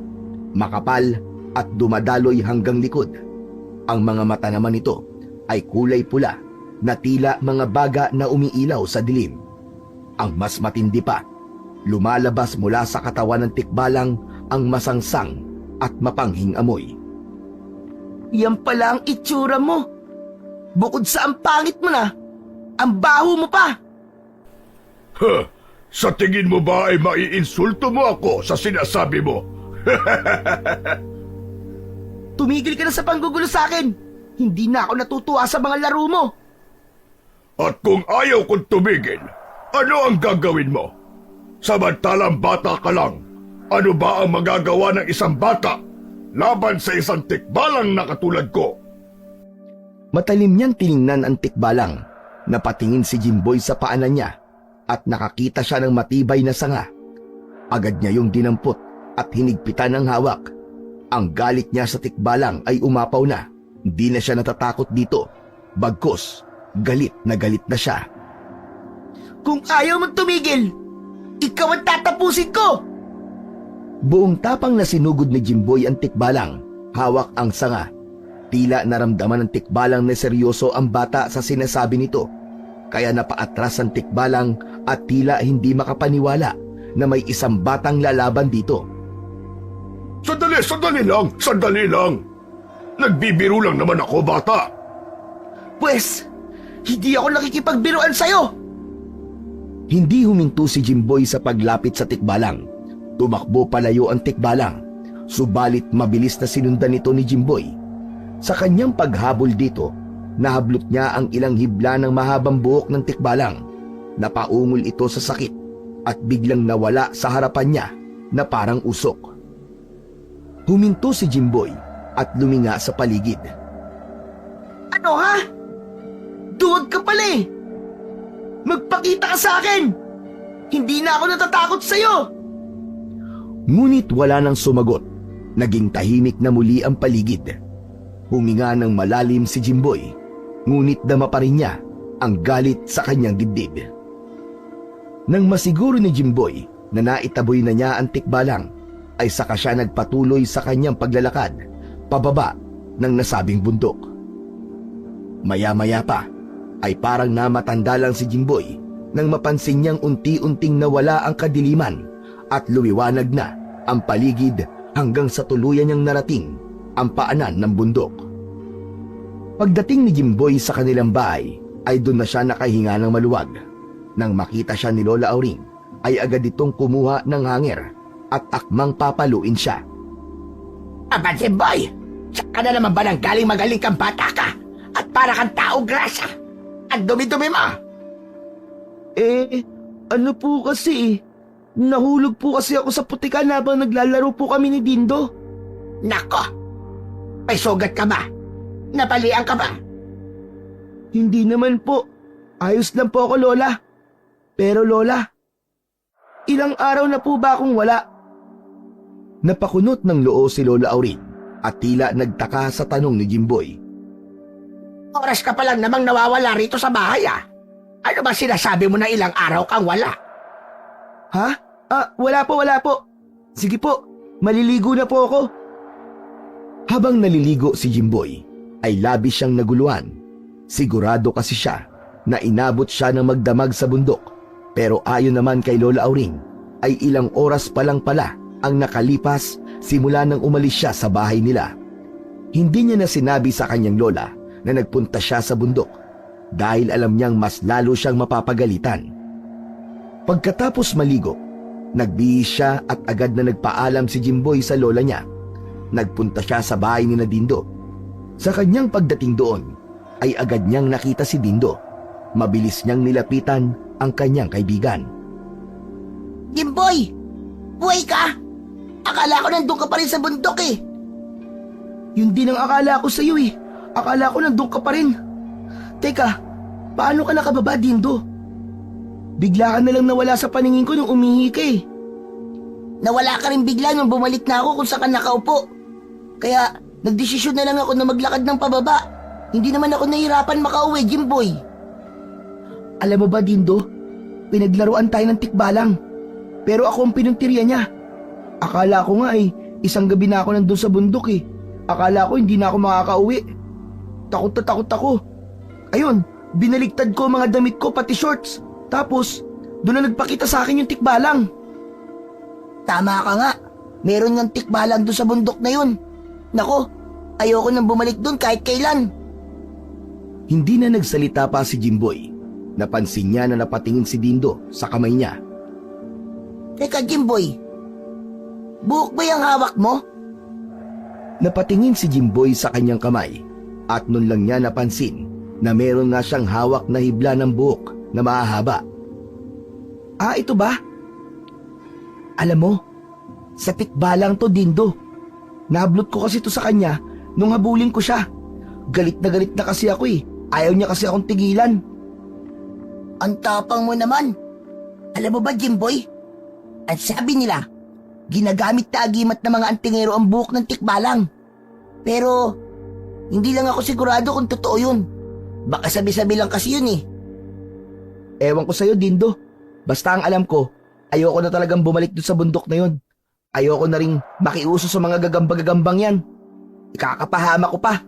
S3: makapal at dumadaloy hanggang likod. Ang mga mata naman nito ay kulay pula na tila mga baga na umiilaw sa dilim. Ang mas matindi pa, lumalabas mula sa katawan ng tikbalang ang masangsang at mapanghing amoy.
S2: Yan pala ang itsura mo. Bukod sa ang pangit mo na, ang baho mo pa.
S4: Huh, sa tingin mo ba ay maiinsulto mo ako sa sinasabi mo?
S2: Tumigil ka na sa panggugulo sa akin. Hindi na ako natutuwa sa mga laro mo.
S4: At kung ayaw kong tumigil, ano ang gagawin mo? Samantalang bata ka lang, ano ba ang magagawa ng isang bata laban sa isang tikbalang na katulad ko?
S3: Matalim niyang tiningnan ang tikbalang. Napatingin si Jimboy sa paanan niya at nakakita siya ng matibay na sanga. Agad niya yung dinampot at hinigpitan ng hawak. Ang galit niya sa tikbalang ay umapaw na. Hindi na siya natatakot dito. Bagkus, galit na siya.
S2: Kung ayaw mong tumigil, ikaw ang tatapusin ko!
S3: Buong tapang na sinugod ni Jimboy ang tikbalang. Hawak ang sanga. Tila naramdaman ng tikbalang na seryoso ang bata sa sinasabi nito. Kaya napaatras ang tikbalang at tila hindi makapaniwala na may isang batang lalaban dito.
S4: Sandali lang! Nagbibiro lang naman ako, bata.
S2: Pwes, hindi ako nakikipagbiruan sa'yo!
S3: Hindi huminto si Jimboy sa paglapit sa tikbalang. Tumakbo palayo ang tikbalang, subalit mabilis na sinundan ito ni Jimboy. Sa kanyang paghabol dito, nahablot niya ang ilang hibla ng mahabang buhok ng tikbalang. Napaungol ito sa sakit at biglang nawala sa harapan niya na parang usok. Huminto si Jimboy at luminga sa paligid.
S2: Ano ha? Duwag ka pala eh! Magpakita ka sa akin! Hindi na ako natatakot sa'yo!
S3: Ngunit wala nang sumagot. Naging tahimik na muli ang paligid. Huminga ng malalim si Jimboy, ngunit dama pa rin niya ang galit sa kanyang dibdib. Nang masiguro ni Jimboy na naitaboy na niya ang tikbalang, ay saka siya nagpatuloy sa kanyang paglalakad pababa ng nasabing bundok. Maya-maya pa ay parang namatanda lang si Jimboy nang mapansin niyang unti-unting nawala ang kadiliman at lumiwanag na ang paligid hanggang sa tuluyan niyang narating ang paanan ng bundok. Pagdating ni Jimboy sa kanilang bahay ay doon na siya nakahinga ng maluwag. Nang makita siya ni Lola Auring ay agad itong kumuha ng hanger at akmang papaluin siya.
S1: Aba, Jimboy! Saka na naman ba nang galing magaling kang bata ka? At para kang tao grasa? Ang dumi-dumi mo!
S2: Ano po kasi? Nahulog po kasi ako sa putikan habang naglalaro po kami ni Dindo.
S1: Nako! May sugat ka ba? Napalian ka ba?
S2: Hindi naman po. Ayos lang po ako, Lola. Pero Lola, ilang araw na po ba akong wala?
S3: Napakunot ng loo si Lola Auring at tila nagtaka sa tanong ni Jimboy.
S1: Oras ka pa lang namang nawawala rito sa bahay ah. Ano ba sinasabi mo na ilang araw kang wala?
S2: Ha? Wala po. Sige po, maliligo na po ako.
S3: Habang naliligo si Jimboy, ay labis siyang naguluhan. Sigurado kasi siya na inabot siya ng magdamag sa bundok. Pero ayon naman kay Lola Auring, ay ilang oras pa lang pala ang nakalipas simula nang umalis siya sa bahay nila. Hindi niya na sinabi sa kanyang lola na nagpunta siya sa bundok dahil alam niyang mas lalo siyang mapapagalitan. Pagkatapos maligo, nagbihis siya at agad na nagpaalam si Jimboy sa lola niya. Nagpunta siya sa bahay ni Dindo. Sa kanyang pagdating doon, ay agad niyang nakita si Dindo. Mabilis niyang nilapitan ang kanyang kaibigan.
S2: Jimboy! Buhay ka! Akala ko nandun ka pa rin sa bundok eh. Yun din ang akala ko sa'yo eh. Akala ko nandun ka pa rin. Teka, paano ka nakababa, Dindo? Bigla ka na lang nawala sa paningin ko nung umihi ka eh. Nawala ka rin bigla nung bumalik na ako kung saan ka nakaupo. Kaya nagdesisyon na lang ako na maglakad ng pababa. Hindi naman ako nahirapan makauwi, Jimboy. Alam mo ba, Dindo? Pinaglaruan tayo ng tikbalang. Pero ako ang pinuntirya niya. Akala ko nga isang gabi na ako nandun sa bundok eh. Akala ko hindi na ako makakauwi. Takot na takot ako. Ayun, binaligtad ko mga damit ko pati shorts. Tapos, doon na nagpakita sa akin yung tikbalang. Tama ka nga. Meron ng tikbalang doon sa bundok na yun. Nako, ayoko nang bumalik doon kahit kailan.
S3: Hindi na nagsalita pa si Jimboy. Napansin niya na napatingin si Dindo sa kamay niya.
S2: Teka, Jimboy. Buhok ba yung hawak mo?
S3: Napatingin si Jimboy sa kanyang kamay at nun lang niya napansin na meron nga siyang hawak na hibla ng buhok na mahahaba.
S2: Ito ba? Alam mo, sa tikbalang to, Dindo. Nablot ko kasi to sa kanya nung habulin ko siya. Galit na kasi ako eh. Ayaw niya kasi akong tigilan. Ang tapang mo naman. Alam mo ba, Jimboy? At sabi nila, ginagamit na agimat ng mga antingero ang buhok ng tikbalang. Pero, hindi lang ako sigurado kung totoo yun. Baka sabi-sabi lang kasi yun eh.
S3: Ewan ko sa'yo, Dindo. Basta ang alam ko, ayoko na talagang bumalik doon sa bundok na yun. Ayoko na ring makiuso sa mga gagamba-gagambang yan. Ikakapahama ko pa.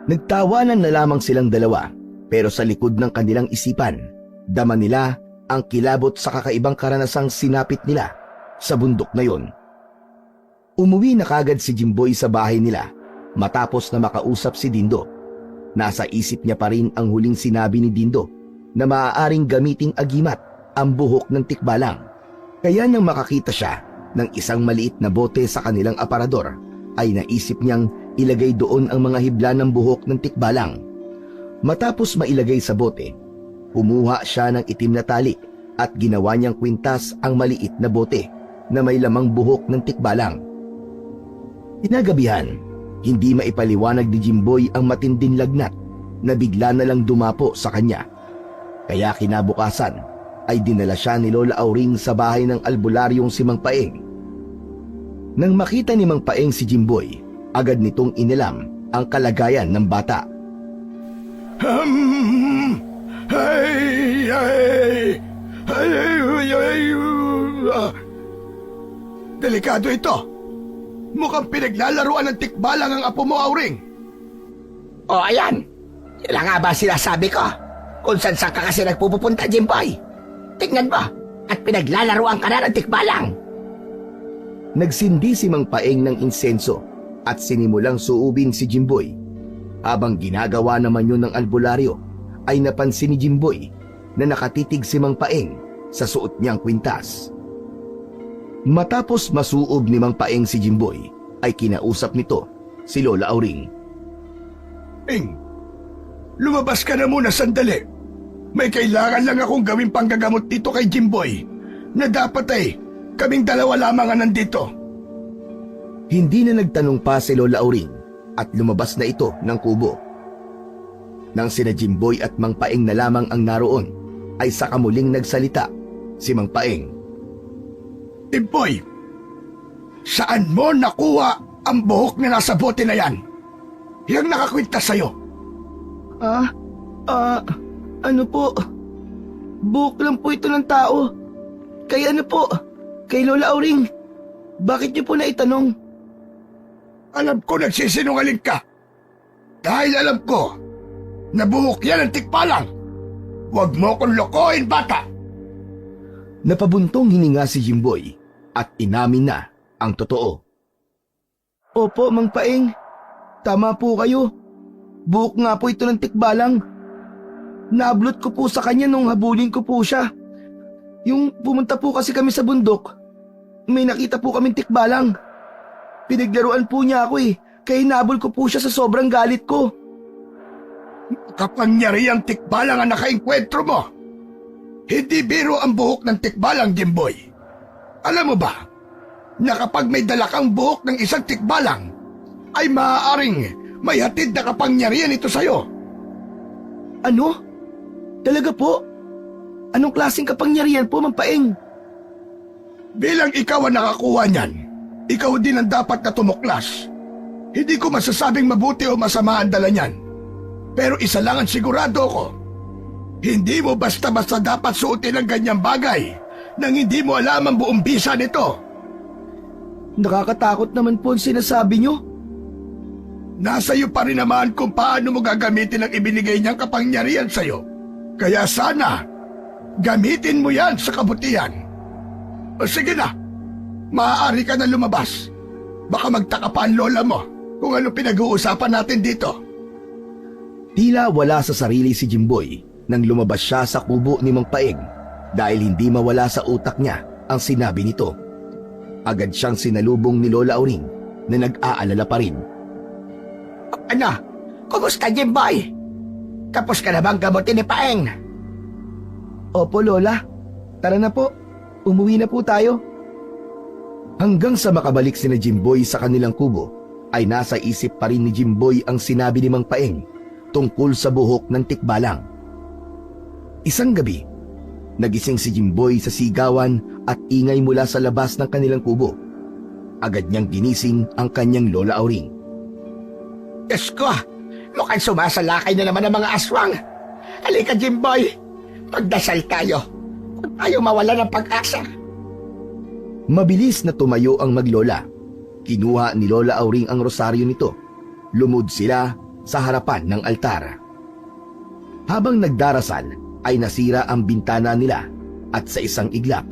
S3: Nagtawanan na lamang silang dalawa, pero sa likod ng kanilang isipan, dama nila ang kilabot sa kakaibang karanasang sinapit nila sa bundok na yon. Umuwi na kagad si Jimboy sa bahay nila Matapos na makausap si Dindo, nasa isip niya pa rin ang huling sinabi ni Dindo na maaaring gamiting agimat ang buhok ng tikbalang. Kaya nang makakita siya ng isang maliit na bote sa kanilang aparador, ay naisip niyang ilagay doon ang mga hibla ng buhok ng tikbalang. Matapos mailagay sa bote, kumuha siya ng itim na tali at ginawa niyang kwintas ang maliit na bote na may lamang buhok ng tikbalang. Kinagabihan, hindi maipaliwanag ni Jimboy ang matinding lagnat na bigla na lang dumapo sa kanya. Kaya kinabukasan ay dinala siya ni Lola Auring sa bahay ng albularyong si Mang Paeng. Nang makita ni Mang Paeng si Jimboy, agad nitong inilam ang kalagayan ng bata.
S4: Delikado ito. Mukhang pinaglalaruan ng tikbalang ang apo mo, Auring.
S1: O ayan, sila nga ba sinasabi ko? Kung saan ka kasi nagpupunta, Jimboy. Tingnan mo, at pinaglalaroan ka na ng tikbalang.
S3: Nagsindi si Mang Paeng ng insenso at sinimulang suubin si Jimboy. Habang ginagawa naman yun ng albularyo, ay napansin ni Jimboy na nakatitig si Mang Paeng sa suot niyang kwintas. Matapos masuob ni Mang Paeng si Jimboy, ay kinausap nito si Lola Auring.
S4: Ing, lumabas ka na muna sandali. May kailangan lang akong gawing panggagamot dito kay Jimboy na dapat ay kaming dalawa lamang ang nandito.
S3: Hindi na nagtanong pa si Lola Auring at lumabas na ito ng kubo. Nang sina Jimboy at Mang Paeng na lamang ang naroon, ay saka muling nagsalita si Mang Paeng.
S4: Jimboy, saan mo nakuha ang buhok na nasa bote na yan? Yang nakakwintas sa'yo.
S2: Ano po? Buhok lang po ito ng tao. Kay ano po? Kay Lola Auring. Bakit niyo po naitanong?
S4: Alam ko nagsisinungaling ka. Dahil alam ko na buhok yan ang tikbalang. Huwag mo kong lokohin, bata.
S3: Napabuntong hininga si Jimboy at inamin na ang totoo.
S2: Opo, Mang Paeng. Tama po kayo. Buhok nga po ito ng tikbalang. Naablot ko po sa kanya nung habulin ko po siya. Yung pumunta po kasi kami sa bundok, may nakita po kaming tikbalang. Pinaglaruan po niya ako kaya hinabol ko po siya sa sobrang galit ko.
S4: Kapangyarihang tikbalang ang nakainkwentro mo. Hindi biro ang buhok ng tikbalang, Jimboy. Alam mo ba, na kapag may dala kang buhok ng isang tikbalang, ay maaaring may hatid na kapangyarihan ito sa'yo.
S2: Ano? Talaga po? Anong klaseng kapangyarihan po, Mang Paeng?
S4: Bilang ikaw ang nakakuha niyan, ikaw din ang dapat na tumuklas. Hindi ko masasabing mabuti o masama ang dala niyan. Pero isa lang ang sigurado ko. Hindi mo basta-basta dapat suotin ang ganyang bagay nang hindi mo alam ang buong bisa nito.
S2: Nakakatakot naman po ang sinasabi niyo.
S4: Nasa iyo pa rin naman kung paano mo gagamitin ang ibinigay niyang kapangyarihan sa'yo. Kaya sana, gamitin mo yan sa kabutihan. O sige na, maaari ka na lumabas. Baka magtaka pa ang lola mo kung ano pinag-uusapan natin dito.
S3: Tila wala sa sarili si Jimboy nang lumabas siya sa kubo ni Mang Paeng dahil hindi mawala sa utak niya ang sinabi nito. Agad siyang sinalubong ni Lola Auring na nag-aalala pa rin.
S1: Ano? Kumusta, Jimboy? Tapos ka na bang gamutin ni Paeng?
S2: Opo, Lola. Tara na po. Umuwi na po tayo.
S3: Hanggang sa makabalik sina Jimboy sa kanilang kubo, ay nasa isip pa rin ni Jimboy ang sinabi ni Mang Paeng tungkol sa buhok ng tikbalang. Isang gabi, nagising si Jimboy sa sigawan at ingay mula sa labas ng kanilang kubo. Agad niyang ginising ang kanyang Lola Auring.
S1: Diyos ko, mukhang sumasalakay na naman ang mga aswang. Halika, Jimboy. Magdasal tayo. Huwag tayo mawala ng pag-asa.
S3: Mabilis na tumayo ang maglola. Kinuha ni Lola Auring ang rosaryo nito. Lumod sila sa harapan ng altar. Habang nagdarasal, ay nasira ang bintana nila at sa isang iglap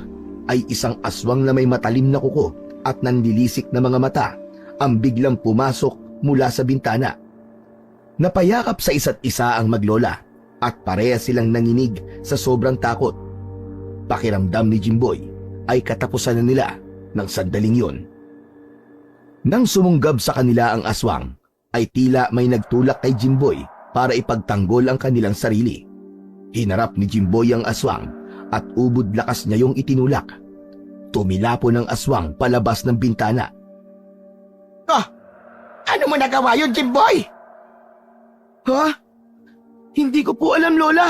S3: ay isang aswang na may matalim na kuko at nanlilisik na mga mata ang biglang pumasok mula sa bintana. Napayakap sa isa't isa ang maglola at pareha silang nanginig sa sobrang takot. Pakiramdam ni Jimboy ay katapusan na nila ng sandaling yun. Nang sumunggab sa kanila ang aswang, ay tila may nagtulak kay Jimboy para ipagtanggol ang kanilang sarili. Hinarap ni Jimboy ang aswang at ubod lakas niya yung itinulak. Tumilapo ng aswang palabas ng bintana.
S1: Oh, ano mo nagawa yun, Jimboy?
S3: Ha? Hindi ko po alam, Lola.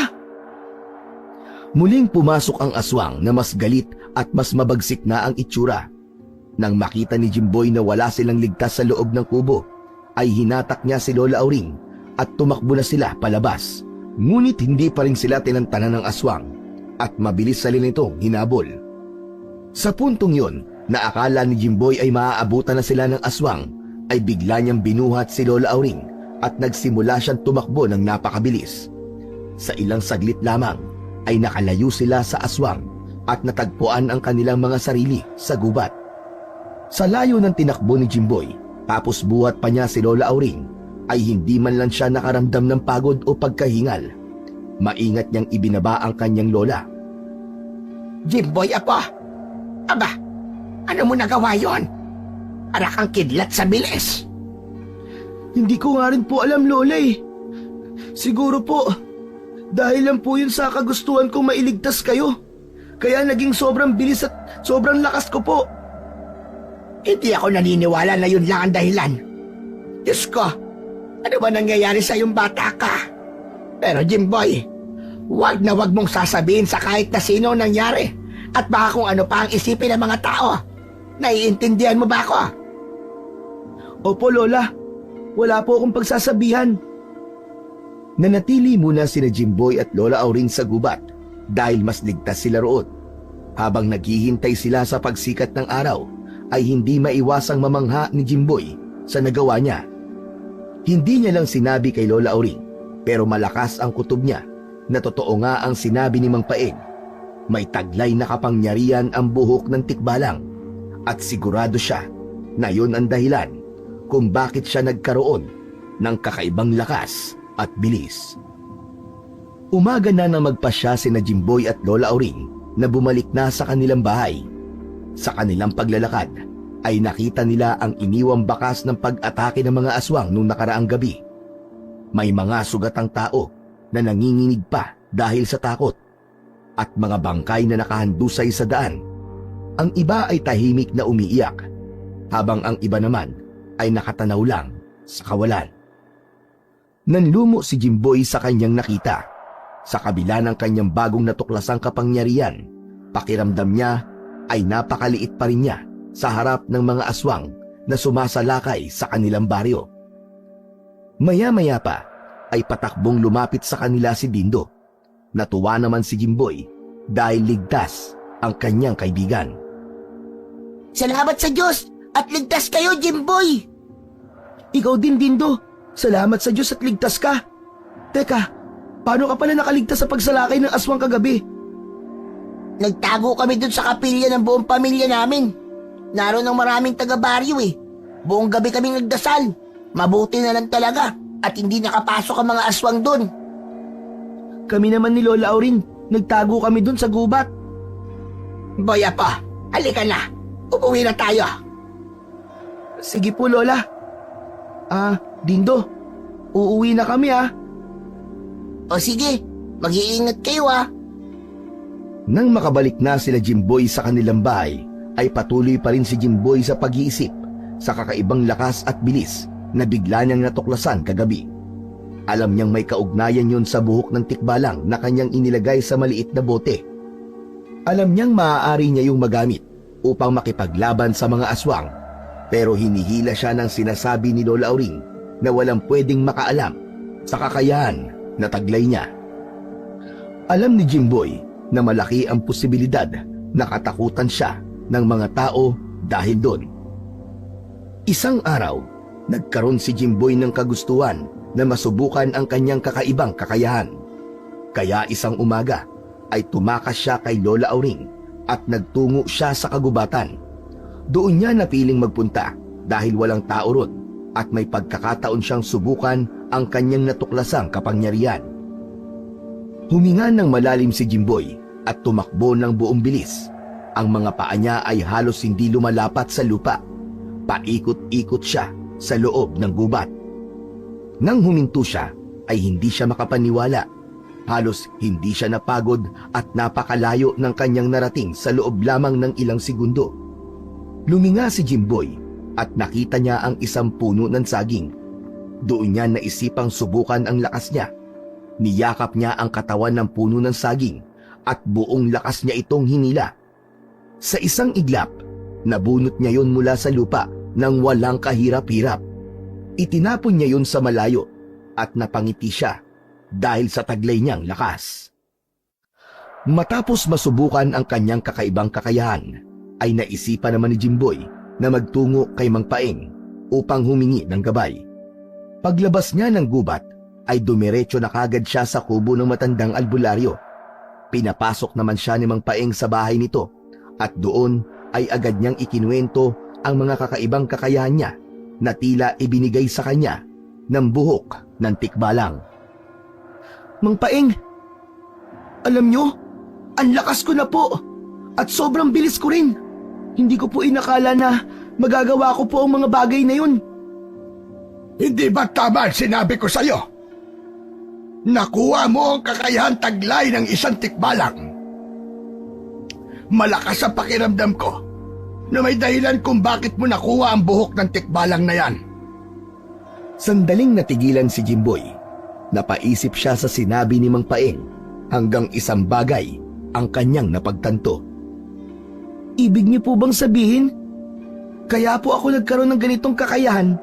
S3: Muling pumasok ang aswang na mas galit at mas mabagsik na ang itsura. Nang makita ni Jimboy na wala silang ligtas sa loob ng kubo, ay hinatak niya si Lola Auring at tumakbo na sila palabas. Ngunit hindi pa rin sila tinantanan ng aswang at mabilis sa nitong hinabol. Sa puntong yon, na akala ni Jimboy ay maaabutan na sila ng aswang, ay bigla niyang binuhat si Lola Auring at nagsimula siyang tumakbo ng napakabilis. Sa ilang saglit lamang ay nakalayo sila sa aswang at natagpuan ang kanilang mga sarili sa gubat. Sa layo ng tinakbo ni Jimboy, tapos buhat pa niya si Lola Auring, ay hindi man lang siya nakaramdam ng pagod o pagkahingal. Maingat niyang ibinaba ang kanyang lola.
S1: Jimboy, apo! Aba, ano mo nagawa yon? Para kang kidlat sa bilis.
S3: Hindi ko nga rin po alam, Lola eh. Siguro po, dahil lang po yun sa kagustuhan kong mailigtas kayo. Kaya naging sobrang bilis at sobrang lakas ko po.
S1: Hindi ako naniniwala na yun lang ang dahilan. Diyos ko, ano ba nangyayari sa iyong bata ka? Pero Jimboy, wag na wag mong sasabihin sa kahit na sino ang nangyari at baka kung ano pa ang isipin ng mga tao. Naiintindihan mo ba ako?
S3: Opo, Lola. Wala po akong pagsasabihan. Nanatili muna sina Jimboy at Lola Auring sa gubat dahil mas ligtas sila roon. Habang naghihintay sila sa pagsikat ng araw, ay hindi maiwasang mamangha ni Jimboy sa nagawa niya. Hindi niya lang sinabi kay Lola Auring, pero malakas ang kutob niya na totoo nga ang sinabi ni Mang Paeg. May taglay na kapangyarihan ang buhok ng tikbalang at sigurado siya na yun ang dahilan kung bakit siya nagkaroon ng kakaibang lakas at bilis. Umaga na nang magpasya sina Jimboy at Lola Auring na bumalik na sa kanilang bahay. Sa kanilang paglalakad ay nakita nila ang iniwang bakas ng pag-atake ng mga aswang nung nakaraang gabi. May mga sugatang tao na nanginginig pa dahil sa takot at mga bangkay na nakahandusay sa daan. Ang iba ay tahimik na umiiyak habang ang iba naman ay nakatanaw lang sa kawalan. Nanlumo si Jimboy sa kanyang nakita. Sa kabila ng kanyang bagong natuklasang kapangyarihan, pakiramdam niya ay napakaliit pa rin niya sa harap ng mga aswang na sumasalakay sa kanilang baryo. Maya-maya pa ay patakbong lumapit sa kanila si Dindo. Natuwa naman si Jimboy dahil ligtas ang kanyang kaibigan.
S2: Salamat sa Diyos at ligtas kayo, Jimboy!
S3: Ikaw din, Dindo. Salamat sa Diyos at ligtas ka. Teka, paano ka pala nakaligtas sa pagsalakay ng aswang kagabi?
S2: Nagtago kami dun sa kapilya ng buong pamilya namin. Naroon ang maraming taga-baryo eh. Buong gabi kaming nagdasal. Mabuti na lang talaga at hindi nakapasok ang mga aswang dun.
S3: Kami naman ni Lola Auring, nagtago kami dun sa gubat.
S1: Boy, apo, halika na. Umuwi na tayo.
S3: Sige po, Lola. Dindo, uuwi na kami
S2: O sige, mag-iingat kayo
S3: Nang makabalik na sila Jimboy sa kanilang bahay, ay patuloy pa rin si Jimboy sa pag-iisip sa kakaibang lakas at bilis na bigla niyang natuklasan kagabi. Alam niyang may kaugnayan yun sa buhok ng tikbalang na kanyang inilagay sa maliit na bote. Alam niyang maaari niya yung magamit upang makipaglaban sa mga aswang, pero hinihila siya ng sinasabi ni Lola Auring na walang pwedeng makaalam sa kakayahan na taglay niya. Alam ni Jimboy na malaki ang posibilidad na katakutan siya ng mga tao dahil doon. Isang araw, nagkaroon si Jimboy ng kagustuhan na masubukan ang kanyang kakaibang kakayahan. Kaya isang umaga ay tumakas siya kay Lola Auring at nagtungo siya sa kagubatan. Doon niya napiling magpunta dahil walang tao ron at may pagkakataon siyang subukan ang kanyang natuklasang kapangyarihan. Huminga ng malalim si Jimboy at tumakbo ng buong bilis. Ang mga paa niya ay halos hindi lumalapat sa lupa. Paikot-ikot siya sa loob ng gubat. Nang huminto siya, ay hindi siya makapaniwala. Halos hindi siya napagod at napakalayo ng kanyang narating sa loob lamang ng ilang segundo. Luminga si Jimboy at nakita niya ang isang puno ng saging. Doon niya naisipang subukan ang lakas niya. Niyakap niya ang katawan ng puno ng saging at buong lakas niya itong hinila. Sa isang iglap, nabunot niya yon mula sa lupa nang walang kahirap-hirap. Itinapon niya yon sa malayo at napangiti siya dahil sa taglay niyang lakas. Matapos masubukan ang kanyang kakaibang kakayahan, ay naisipan naman ni Jimboy na magtungo kay Mang Paeng upang humingi ng gabay. Paglabas niya ng gubat, ay dumiretso na kagad siya sa kubo ng matandang albularyo. Pinapasok naman siya ni Mang Paeng sa bahay nito at doon ay agad niyang ikinuwento ang mga kakaibang kakayahan niya na tila ibinigay sa kanya ng buhok ng tikbalang.
S2: Mang Paeng, alam nyo, ang lakas ko na po at sobrang bilis ko rin. Hindi ko po inakala na magagawa ko po ang mga bagay na yun.
S4: Hindi ba tama ang sinabi ko sa'yo? Nakuha mo ang kakayahan taglay ng isang tikbalang. Malakas ang pakiramdam ko na may dahilan kung bakit mo nakuha ang buhok ng tikbalang na yan.
S3: Sandaling natigilan si Jimboy. Napaisip siya sa sinabi ni Mang Paeng hanggang isang bagay ang kanyang napagtanto.
S2: Ibig niyo po bang sabihin, kaya po ako nagkaroon ng ganitong kakayahan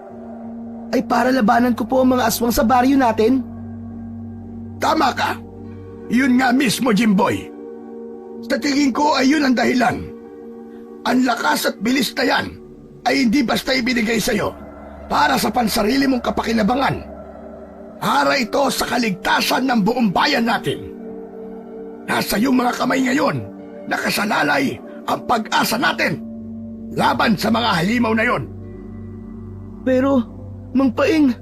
S2: ay para labanan ko po ang mga aswang sa baryo natin?
S4: Tama ka. Yun nga mismo, Jimboy. Sa tingin ko ay yun ang dahilan. Ang lakas at bilis na yan ay hindi basta ibinigay sa'yo para sa pansarili mong kapakinabangan. Para ito sa kaligtasan ng buong bayan natin. Nasa iyong mga kamay ngayon, nakasalalay ang pag-asa natin laban sa mga halimaw na yon.
S2: Pero, Mang Paeng,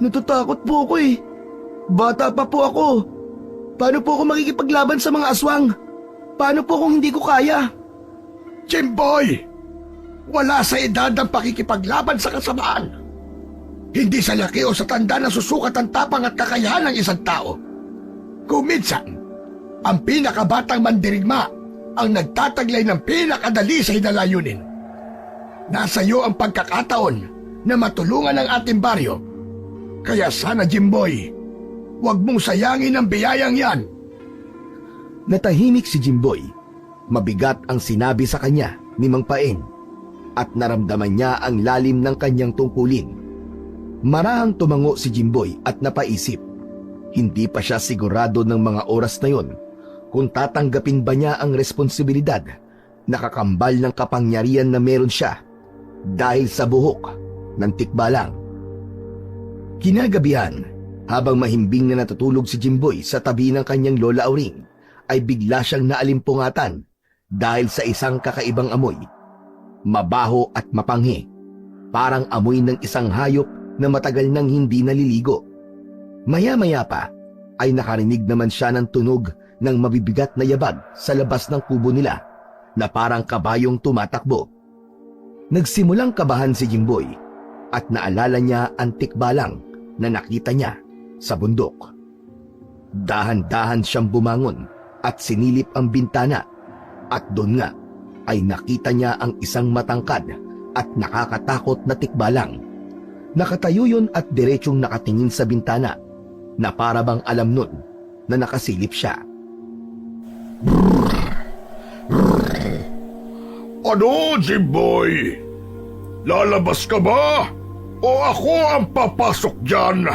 S2: natatakot po ako eh. Bata pa po ako. Paano po ako makikipaglaban sa mga aswang? Paano po kung hindi ko kaya?
S4: Jimboy, wala sa edad ang pakikipaglaban sa kasamaan. Hindi sa laki o sa tanda na susukat ang tapang at kakayahan ng isang tao. Kung minsan, ang pinakabatang mandirigma ang nagtataglay ng pinakadali sa hinalayunin. Nasa iyo ang pagkakataon na matulungan ang ating baryo. Kaya sana, Jimboy, huwag mong sayangin ang biyayang yan.
S3: Natahimik si Jimboy. Mabigat ang sinabi sa kanya ni Mang Paeng at naramdaman niya ang lalim ng kanyang tungkulin. Marahang tumango si Jimboy at napaisip. Hindi pa siya sigurado ng mga oras na yon kung tatanggapin ba niya ang responsibilidad na kakambal ng kapangyarihan na meron siya dahil sa buhok ng tikbalang. Kinagabihan, habang mahimbing na natutulog si Jimboy sa tabi ng kanyang Lola Auring, ay bigla siyang naalimpungatan dahil sa isang kakaibang amoy. Mabaho at mapanghi, parang amoy ng isang hayop na matagal nang hindi naliligo. Maya-maya pa ay nakarinig naman siya ng tunog ng mabibigat na yabag sa labas ng kubo nila na parang kabayong tumatakbo. Nagsimulang kabahan si Jimboy at naalala niya ang tikbalang na nakita niya sa bundok. Dahan-dahan siyang bumangon at sinilip ang bintana at doon nga ay nakita niya ang isang matangkad at nakakatakot na tikbalang. Nakatayo yun at diretsyong nakatingin sa bintana na para bang alam nun na nakasilip siya.
S4: Ano, Jimboy? Lalabas ka ba? O ako ang papasok dyan?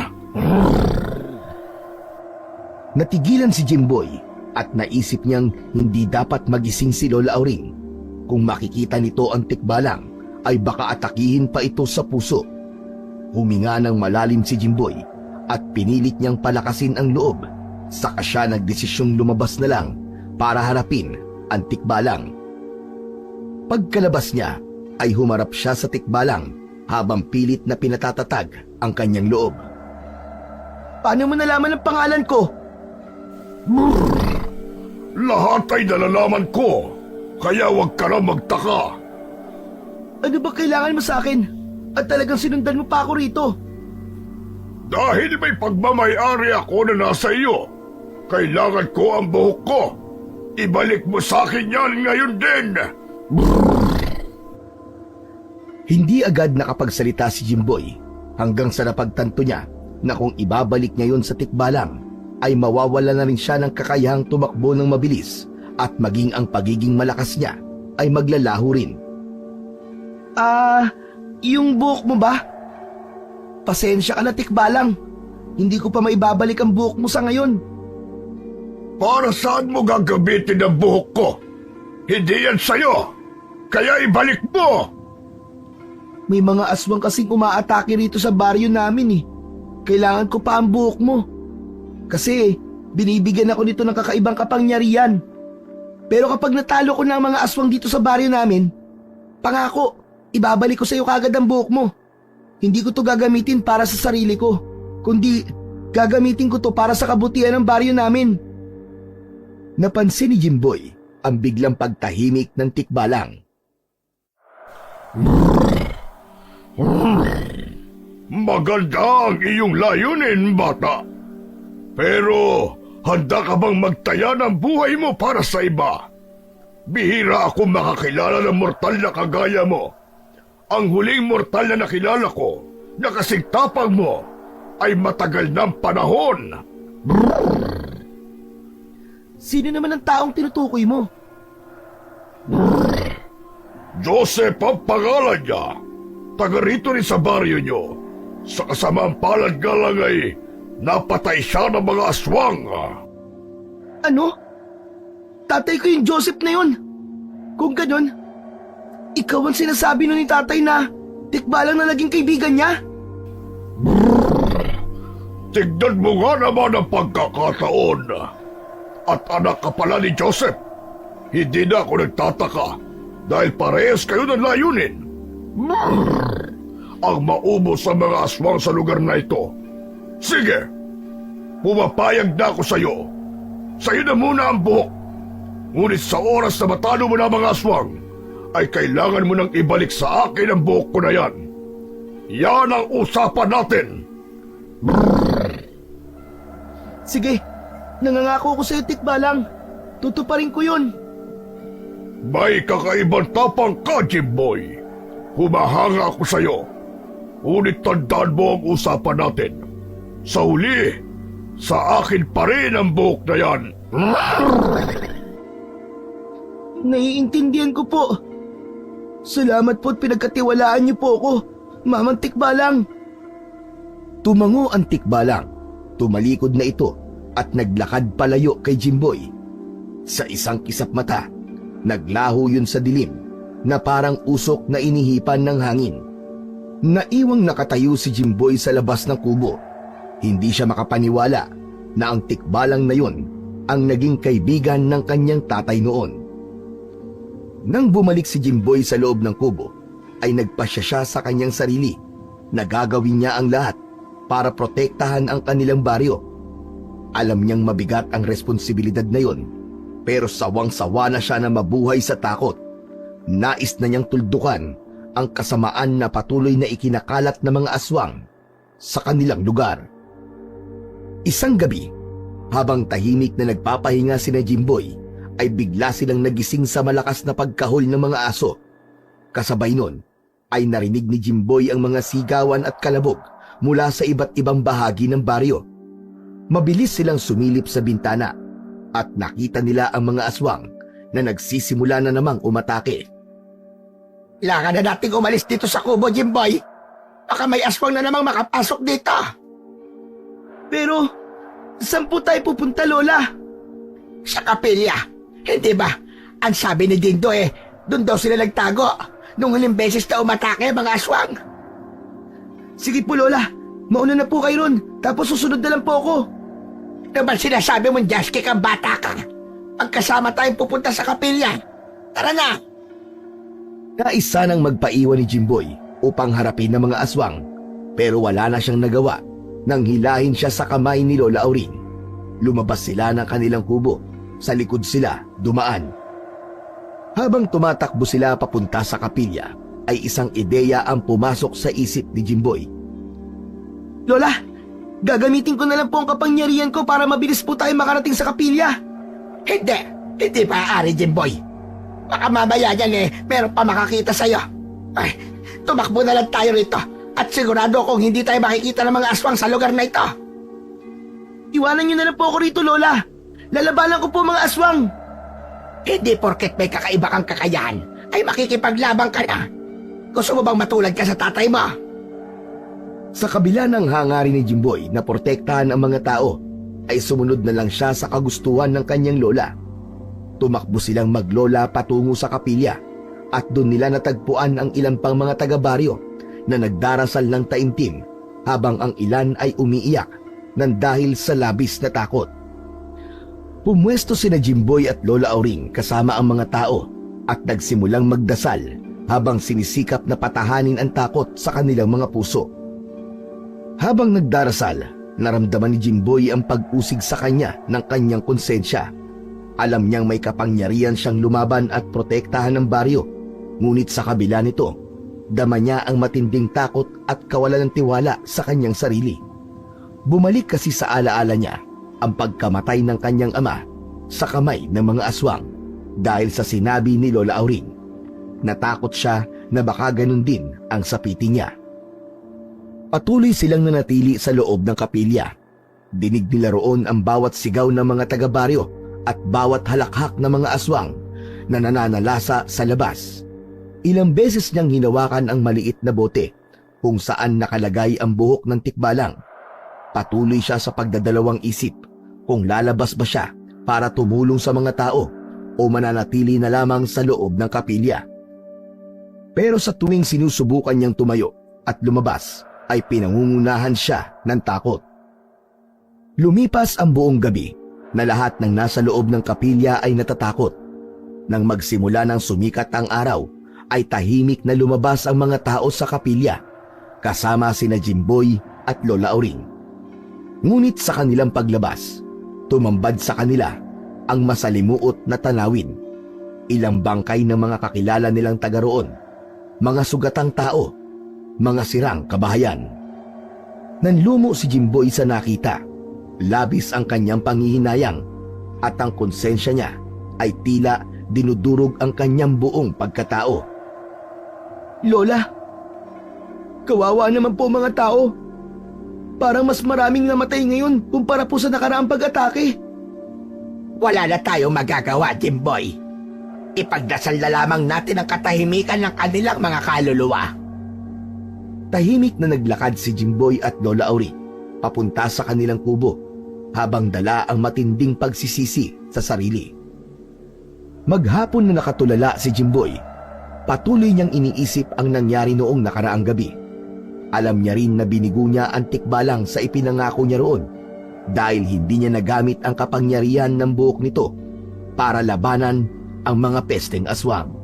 S3: Natigilan si Jimboy at naisip niyang hindi dapat magising si Lola Auring. Kung makikita nito ang tikbalang, ay baka atakihin pa ito sa puso. Huminga ng malalim si Jimboy at pinilit niyang palakasin ang loob. Saka siya nagdesisyong lumabas na lang para harapin ang tikbalang. Pagkalabas niya ay humarap siya sa tikbalang habang pilit na pinatatatag ang kanyang loob. Paano mo nalaman ang pangalan ko?
S4: Lahat ay nalalaman ko, kaya huwag ka na magtaka.
S3: Ano ba kailangan mo sa akin? At talagang sinundan mo pa ako rito?
S4: Dahil may pagmamayari ako na nasa iyo, kailangan ko ang buhok ko. Ibalik mo sa akin yan ngayon din.
S3: Hindi agad nakapagsalita si Jimboy hanggang sa napagtanto niya na kung ibabalik niya yon sa tikbalang ay mawawala na rin siya ng kakayahang tumakbo ng mabilis at maging ang pagiging malakas niya ay maglalaho rin. Yung buhok mo ba? Pasensya ka na, tikbalang. Hindi ko pa maibabalik ang buhok mo sa ngayon.
S4: Para saan mo gagamitin ang buhok ko? Hindi yan sa'yo. Kaya ibalik mo!
S3: May mga aswang kasing umaatake rito sa baryo namin eh. Kailangan ko pa ang buhok mo. Kasi binibigyan ako nito ng kakaibang kapangyarihan. Pero kapag natalo ko na ang mga aswang dito sa baryo namin, pangako, ibabalik ko sa iyo kagad ang buhok mo. Hindi ko to gagamitin para sa sarili ko, kundi gagamitin ko to para sa kabutihan ng baryo namin. Napansin ni Jimboy ang biglang pagtahimik ng tikbalang.
S4: Maganda ang iyong layunin, bata. Pero handa ka bang magtaya ng buhay mo para sa iba? Bihira ako makakilala ng mortal na kagaya mo. Ang huling mortal na nakilala ko, na kasing tapang mo, ay matagal ng panahon.
S3: Sino naman ang taong tinutukoy mo?
S4: Joseph ang pangalan niya. Taga rito rin sa baryo nyo. Sa kasamaang palad nga lang ay napatay siya ng mga aswang.
S3: Ano? Tatay ko yung Joseph na yun. Kung ganun, ikaw ang sinasabi nun ni tatay na tikbalang na naging kaibigan niya?
S4: Tignan mo nga naman ang pagkakataon. At anak ka pala ni Joseph. Hindi na ako nagtataka dahil parehas kayo ng layunin. Ang maubos sa mga aswang sa lugar na ito. Sige, pumapayag na ako sa'yo. Sa'yo na muna ang buhok. Ngunit sa oras na matalo mo na ang mga aswang, ay kailangan mo nang ibalik sa akin ang buhok ko na yan. Yan ang usapan natin.
S3: Sige, nangangako ko sa'yo, tikbalang. Tutuparin ko yun.
S4: May kakaibang tapang ka, Jimboy. Humahanga ako sa'yo. Ngunit tandaan mo ang usapan natin. Sa huli, sa akin pa rin ang buhok na yan.
S3: Naiintindihan ko po. Salamat po at pinagkatiwalaan niyo po ako, Mamang Tikbalang. Tumango ang Tikbalang. Tumalikod na ito at naglakad palayo kay Jimboy. Sa isang kisap mata, naglaho yun sa dilim na parang usok na inihipan ng hangin. Naiwang nakatayo si Jimboy sa labas ng kubo. Hindi siya makapaniwala na ang Tikbalang na yun ang naging kaibigan ng kanyang tatay noon. Nang bumalik si Jimboy sa loob ng kubo, ay nagpasya siya sa kanyang sarili na gagawin niya ang lahat para protektahan ang kanilang baryo. Alam niyang mabigat ang responsibilidad na yon, pero sawang-sawa na siya na mabuhay sa takot. Nais na niyang tuldukan ang kasamaan na patuloy na ikinakalat ng mga aswang sa kanilang lugar. Isang gabi, habang tahimik na nagpapahinga sina Jimboy, ay bigla silang nagising sa malakas na pagkahol ng mga aso. Kasabay nun, ay narinig ni Jimboy ang mga sigawan at kalabog mula sa iba't ibang bahagi ng baryo. Mabilis silang sumilip sa bintana at nakita nila ang mga aswang na nagsisimula na namang umatake.
S1: Kailangan na nating umalis dito sa kubo, Jimboy. Baka may aswang na namang makapasok dito.
S3: Pero, saan po tayo pupunta, Lola?
S1: Sa kapilya. Hindi ba? Ang sabi ni Dindo doon daw sila nagtago nung huling beses na umatake mga aswang.
S3: Sige po, Lola. Mauna na po kayo ron, tapos susunod na lang po ako.
S1: Ano ba sinasabi mong Jaski kang bata ka? Pagkasama tayong pupunta sa kapilya. Tara na!
S3: Nais sanang magpaiwan ni Jimboy upang harapin ng mga aswang, pero wala na siyang nagawa nang hilahin siya sa kamay ni Lola Auring. Lumabas sila ng kanilang kubo. Sa likod sila dumaan. Habang tumatakbo sila papunta sa kapilya, ay isang ideya ang pumasok sa isip ni Jimboy.
S2: Lola, gagamitin ko na lang po ang kapangyarihan ko para mabilis po tayo makarating sa kapilya.
S1: Hindi maaari, Jimboy. Baka mamaya yan meron pa makakita sa'yo. Ay, tumakbo na lang tayo rito at sigurado kung hindi tayo makikita ng mga aswang sa lugar na ito.
S2: Iwanan niyo na lang po ako rito, Lola. Lalabanan ko po mga aswang.
S1: Hindi porket may kakaiba kang kakayahan ay makikipaglabang ka na. Gusto mo bang matulad ka sa tatay mo?
S3: Sa kabila ng hangarin ni Jimboy na protektahan ang mga tao, ay sumunod na lang siya sa kagustuhan ng kanyang lola. Tumakbo silang maglola patungo sa kapilya at doon nila natagpuan ang ilan pang mga taga-baryo na nagdarasal ng taimtim habang ang ilan ay umiiyak nang dahil sa labis na takot. Pumwesto sina Jimboy at Lola Auring kasama ang mga tao at nagsimulang magdasal habang sinisikap na patahanin ang takot sa kanilang mga puso. Habang nagdarasal, naramdaman ni Jimboy ang pag-usig sa kanya ng kanyang konsensya. Alam niyang may kapangyarihan siyang lumaban at protektahan ng baryo, ngunit sa kabila nito, dama niya ang matinding takot at kawalan ng tiwala sa kanyang sarili. Bumalik kasi sa alaala niya ang pagkamatay ng kanyang ama sa kamay ng mga aswang dahil sa sinabi ni Lola Auring. Natakot siya na baka ganun din ang sapiti niya. Patuloy silang nanatili sa loob ng kapilya. Dinig nila roon ang bawat sigaw ng mga taga-baryo at bawat halakhak ng mga aswang na nananalasa sa labas. Ilang beses niyang hinawakan ang maliit na bote kung saan nakalagay ang buhok ng tikbalang. Patuloy siya sa pagdadalawang isip kung lalabas ba siya para tumulong sa mga tao o mananatili na lamang sa loob ng kapilya. Pero sa tuwing sinusubukan niyang tumayo at lumabas, ay pinangungunahan siya ng takot. Lumipas ang buong gabi na lahat ng nasa loob ng kapilya ay natatakot. Nang magsimula ng sumikat ang araw, ay tahimik na lumabas ang mga tao sa kapilya, kasama sina Jimboy at Lola Auring. Ngunit sa kanilang paglabas, tumambad sa kanila ang masalimuot na tanawin. Ilang bangkay ng mga kakilala nilang taga roon, mga sugatang tao, mga sirang kabahayan. Nanlumo si Jimboy sa nakita. Labis ang kanyang panghihinayang at ang konsensya niya ay tila dinudurog ang kanyang buong pagkatao.
S2: Lola, kawawa naman po mga tao. Parang mas maraming namatay ngayon kumpara po sa nakaraang pag-atake.
S1: Wala na tayong magagawa, Jimboy. Ipagdasal na lamang natin ang katahimikan ng kanilang mga kaluluwa.
S3: Tahimik na naglakad si Jimboy at Lola Auring papunta sa kanilang kubo habang dala ang matinding pagsisisi sa sarili. Maghapon na nakatulala si Jimboy, patuloy niyang iniisip ang nangyari noong nakaraang gabi. Alam niya rin na binigo niya ang tikbalang sa ipinangako niya roon dahil hindi niya nagamit ang kapangyarihan ng buhok nito para labanan ang mga pesteng aswang.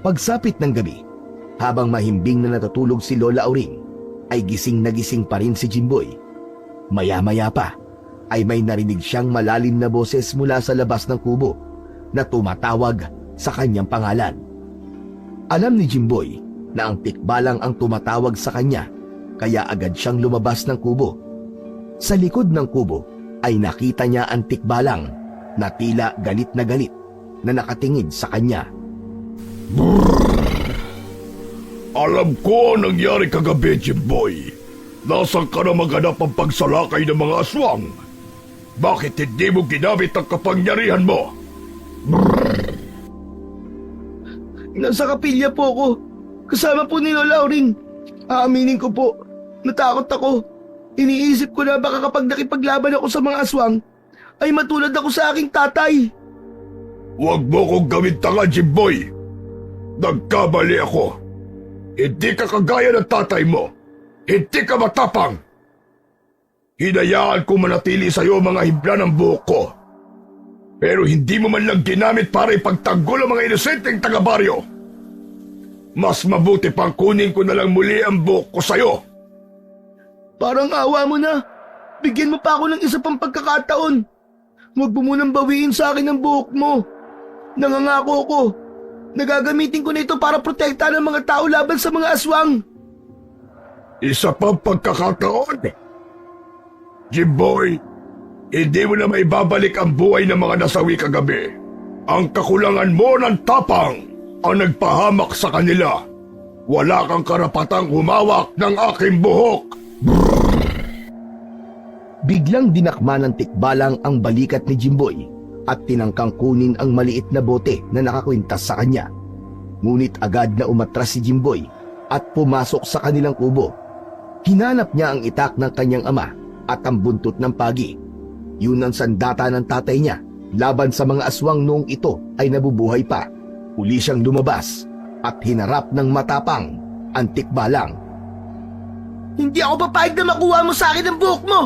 S3: Pagsapit ng gabi, habang mahimbing na natutulog si Lola Auring, ay gising na gising pa rin si Jimboy. Maya-maya pa ay may narinig siyang malalim na boses mula sa labas ng kubo na tumatawag sa kanyang pangalan. Alam ni Jimboy na ang tikbalang ang tumatawag sa kanya, kaya agad siyang lumabas ng kubo. Sa likod ng kubo ay nakita niya ang tikbalang na tila galit na nakatingin sa kanya.
S4: Alam ko ang nangyari kagabi, Jimboy. Nasaan ka na maghanap ang pagsalakay ng mga aswang? Bakit hindi mo ginamit ang kapangyarihan mo?
S2: Nasa kapilya po ako. Kasama po ni Lola Auring. Aaminin ko po, natakot ako. Iniisip ko na baka kapag nakipaglaban ako sa mga aswang, ay matulad ako sa aking tatay.
S4: Huwag mo kong gawin tanga, Jimboy. Nagkamali ako. Hindi ka kagaya ng tatay mo. Hindi ka matapang. Hinayaan ko manatili sa iyo mga hibla ng buhok ko. Pero hindi mo man lang ginamit para ipagtanggol ang mga inosenteng taga-baryo. Mas mabuti pang kunin ko na lang muli ang buhok ko sa'yo.
S3: Parang awa mo na. Bigyan mo pa ako ng isa pang pagkakataon. Huwag mo munang bawiin sa akin ang buhok mo. Nangangako ko. Nagagamitin ko na ito para protektahan ang mga tao laban sa mga aswang.
S4: Isa pang pagkakataon. Jimboy, hindi mo na maibabalik ang buhay ng mga nasawi kagabi. Ang kakulangan mo ng tapang ang nagpahamak sa kanila. Wala kang karapatang humawak ng aking buhok.
S3: Biglang dinakma ng tikbalang ang balikat ni Jimboy at tinangkang kunin ang maliit na bote na nakakwintas sa kanya. Ngunit agad na umatras si Jimboy at pumasok sa kanilang kubo. Hinanap niya ang itak ng kanyang ama at ang buntot ng pagi. Yun ang sandata ng tatay niya laban sa mga aswang noong ito ay nabubuhay pa. Uli siyang lumabas at hinarap ng matapang ang tikbalang. Hindi ako papayag na makuha mo sa akin ang buhok mo!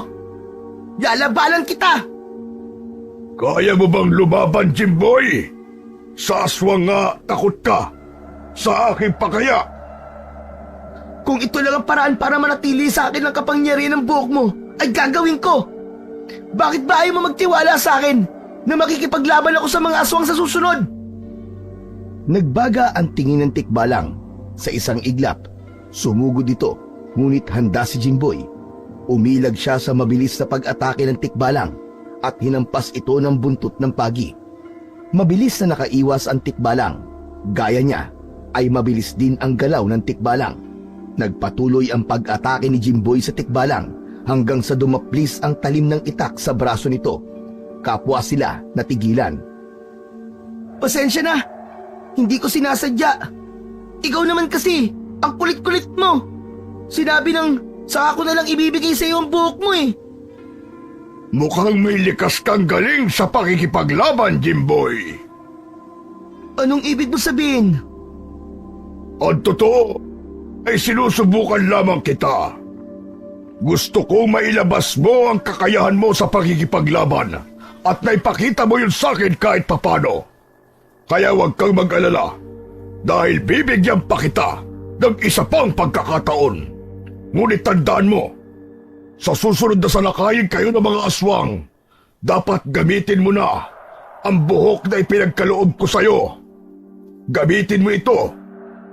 S3: Lalabanan kita!
S4: Kaya mo bang lumaban, Jimboy? Sa aswang nga takot ka. Sa akin pa kaya?
S3: Kung ito lang ang paraan para manatili sa akin ang kapangyarihan ng buhok mo, ay gagawin ko! Bakit ba ayaw mo magtiwala sa akin na makikipaglaban ako sa mga aswang sa susunod? Nagbaga ang tingin ng tikbalang. Sa isang iglap, sumugod ito, ngunit handa si Jimboy. Umilag siya sa mabilis na pag-atake ng tikbalang at hinampas ito ng buntot ng pagi. Mabilis na nakaiwas ang tikbalang. Gaya niya ay mabilis din ang galaw ng tikbalang. Nagpatuloy ang pag-atake ni Jimboy sa tikbalang hanggang sa dumaplis ang talim ng itak sa braso nito. Kapwa sila natigilan. Pasensya na! Hindi ko sinasadya. Ikaw naman kasi, ang kulit-kulit mo. Sinabi ng saka ko na lang ibibigay sa iyo ang buhok mo eh.
S4: Mukhang may likas kang galing sa pakikipaglaban, Jimboy.
S3: Anong ibig mo sabihin?
S4: Ang totoo ay sinusubukan lamang kita. Gusto kong mailabas mo ang kakayahan mo sa pakikipaglaban at naipakita mo yun sa akin kahit papano. Kaya huwag kang mag-alala dahil bibigyan pa kita ng isa pang pagkakataon. Ngunit tandaan mo, sa susunod na salakayin kayo ng mga aswang, dapat gamitin mo na ang buhok na ipinagkaloob ko sa'yo. Gamitin mo ito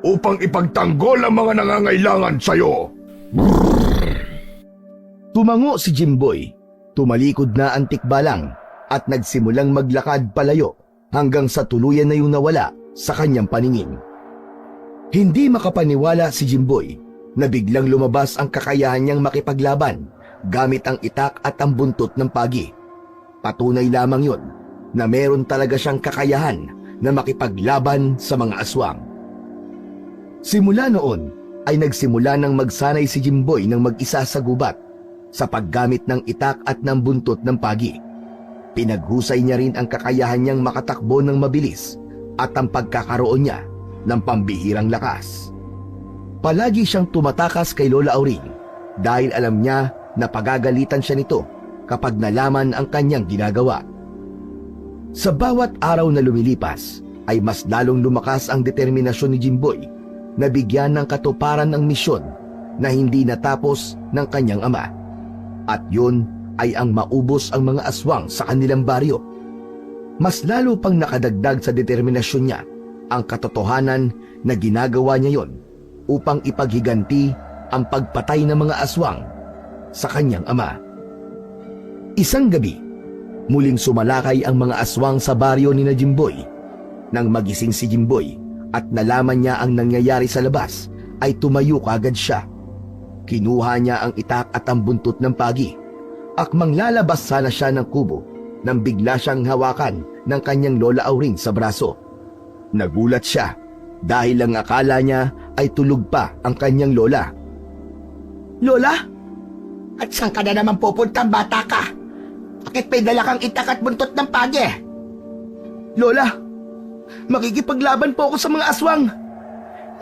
S4: upang ipagtanggol ang mga nangangailangan sa'yo.
S3: Tumango si Jimboy. Tumalikod na ang tikbalang at nagsimulang maglakad palayo hanggang sa tuluyan na yung nawala sa kanyang paningin. Hindi makapaniwala si Jimboy na biglang lumabas ang kakayahan niyang makipaglaban gamit ang itak at ang buntot ng pagi. Patunay lamang yon na meron talaga siyang kakayahan na makipaglaban sa mga aswang. Simula noon ay nagsimula ng magsanay si Jimboy ng mag-isa sa gubat sa paggamit ng itak at ng buntot ng pagi. Pinaghusay niya rin ang kakayahan niyang makatakbo ng mabilis at ang pagkakaroon niya ng pambihirang lakas. Palagi siyang tumatakas kay Lola Auring dahil alam niya na pagagalitan siya nito kapag nalaman ang kanyang ginagawa. Sa bawat araw na lumilipas ay mas lalong lumakas ang determinasyon ni Jimboy na bigyan ng katuparan ng misyon na hindi natapos ng kanyang ama. At yun ay ang maubos ang mga aswang sa kanilang baryo. Mas lalo pang nakadagdag sa determinasyon niya ang katotohanan na ginagawa niya yon upang ipaghiganti ang pagpatay ng mga aswang sa kanyang ama. Isang gabi, muling sumalakay ang mga aswang sa baryo ni na Jimboy. Nang magising si Jimboy at nalaman niya ang nangyayari sa labas, ay tumayo kagad siya. Kinuha niya ang itak at ang buntot ng pagi. Akmang lalabas sana siya ng kubo nang bigla siyang hawakan ng kanyang Lola Auring sa braso. Nagulat siya dahil ang akala niya ay tulog pa ang kanyang lola.
S1: Lola? At saan ka na naman pupunta, bata ka? Bakit may dala kang itak at buntot ng pagi?
S3: Lola, makikipaglaban po ako sa mga aswang.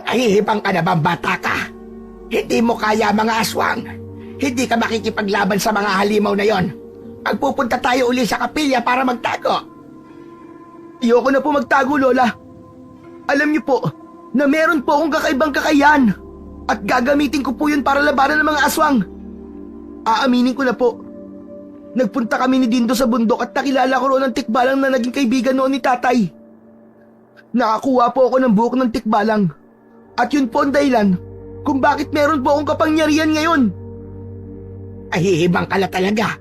S1: Nahihibang ka na bang bata ka? Hindi mo kaya mga aswang. Hindi ka makikipaglaban sa mga halimaw na yon. Magpupunta tayo uli sa kapilya para magtago.
S3: Ayoko na po magtago, Lola. Alam niyo po, na meron po akong kakaibang kakayahan at gagamitin ko po yun para labanan ng mga aswang. Aaminin ko na po. Nagpunta kami ni Dindo sa bundok at nakilala ko roon ang tikbalang na naging kaibigan noon ni tatay. Nakakuha po ako ng buhok ng tikbalang. At yun po ang dahilan kung bakit meron po akong kapangyarihan ngayon.
S1: Ay, hihibang ka na talaga.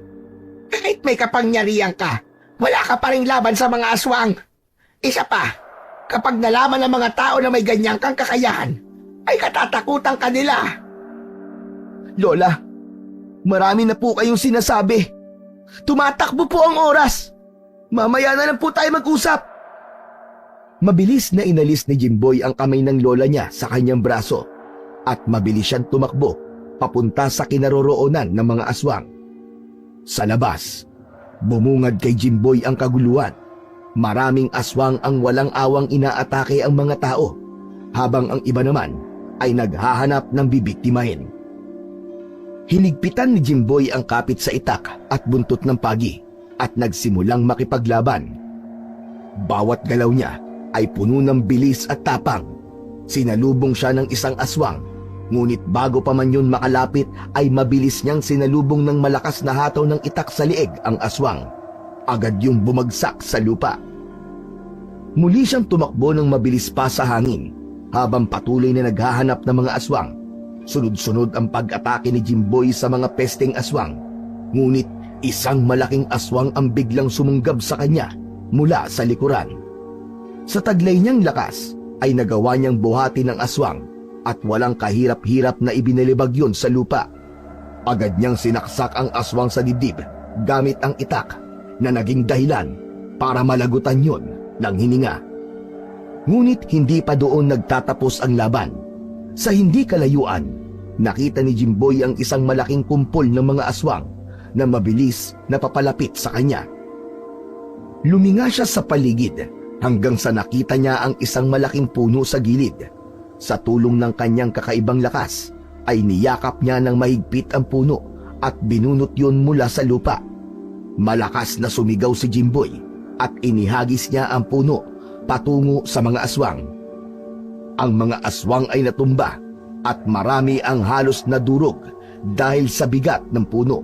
S1: Kahit may kapangyarihan ka, wala ka pa rin laban sa mga aswang. Isa pa, kapag nalaman ng mga tao na may ganyang kang kakayahan, ay katatakutan ka nila.
S3: Lola, marami na po kayong sinasabi. Tumatakbo po ang oras. Mamaya na lang po tayo mag-usap. Mabilis na inalis ni Jimboy ang kamay ng lola niya sa kanyang braso at mabilis siyang tumakbo papunta sa kinaroroonan ng mga aswang. Sa labas, bumungad kay Jimboy ang kaguluhan. Maraming aswang ang walang awang inaatake ang mga tao, habang ang iba naman ay naghahanap ng bibiktimahin. Hinigpitan ni Jimboy ang kapit sa itak at buntot ng pagi at nagsimulang makipaglaban. Bawat galaw niya ay puno ng bilis at tapang. Sinalubong siya ng isang aswang, ngunit bago pa man yun makalapit ay mabilis niyang sinalubong ng malakas na hataw ng itak sa lieg ang aswang. Agad yung bumagsak sa lupa. Muli siyang tumakbo ng mabilis pa sa hangin habang patuloy na naghahanap ng mga aswang. Sunod-sunod ang pag-atake ni Jimboy sa mga pesteng aswang. Ngunit isang malaking aswang ang biglang sumunggab sa kanya mula sa likuran. Sa taglay niyang lakas ay nagawa niyang buhati ng aswang at walang kahirap-hirap na ibinalibag yun sa lupa. Agad niyang sinaksak ang aswang sa dibdib gamit ang itak na naging dahilan para malagutan yun ng hininga. Ngunit hindi pa doon nagtatapos ang laban. Sa hindi kalayuan, nakita ni Jimboy ang isang malaking kumpol ng mga aswang na mabilis na papalapit sa kanya. Luminga siya sa paligid hanggang sa nakita niya ang isang malaking puno sa gilid. Sa tulong ng kanyang kakaibang lakas, ay niyakap niya ng mahigpit ang puno at binunot yun mula sa lupa. Malakas na sumigaw si Jimboy at inihagis niya ang puno patungo sa mga aswang. Ang mga aswang ay natumba at marami ang halos nadurog dahil sa bigat ng puno.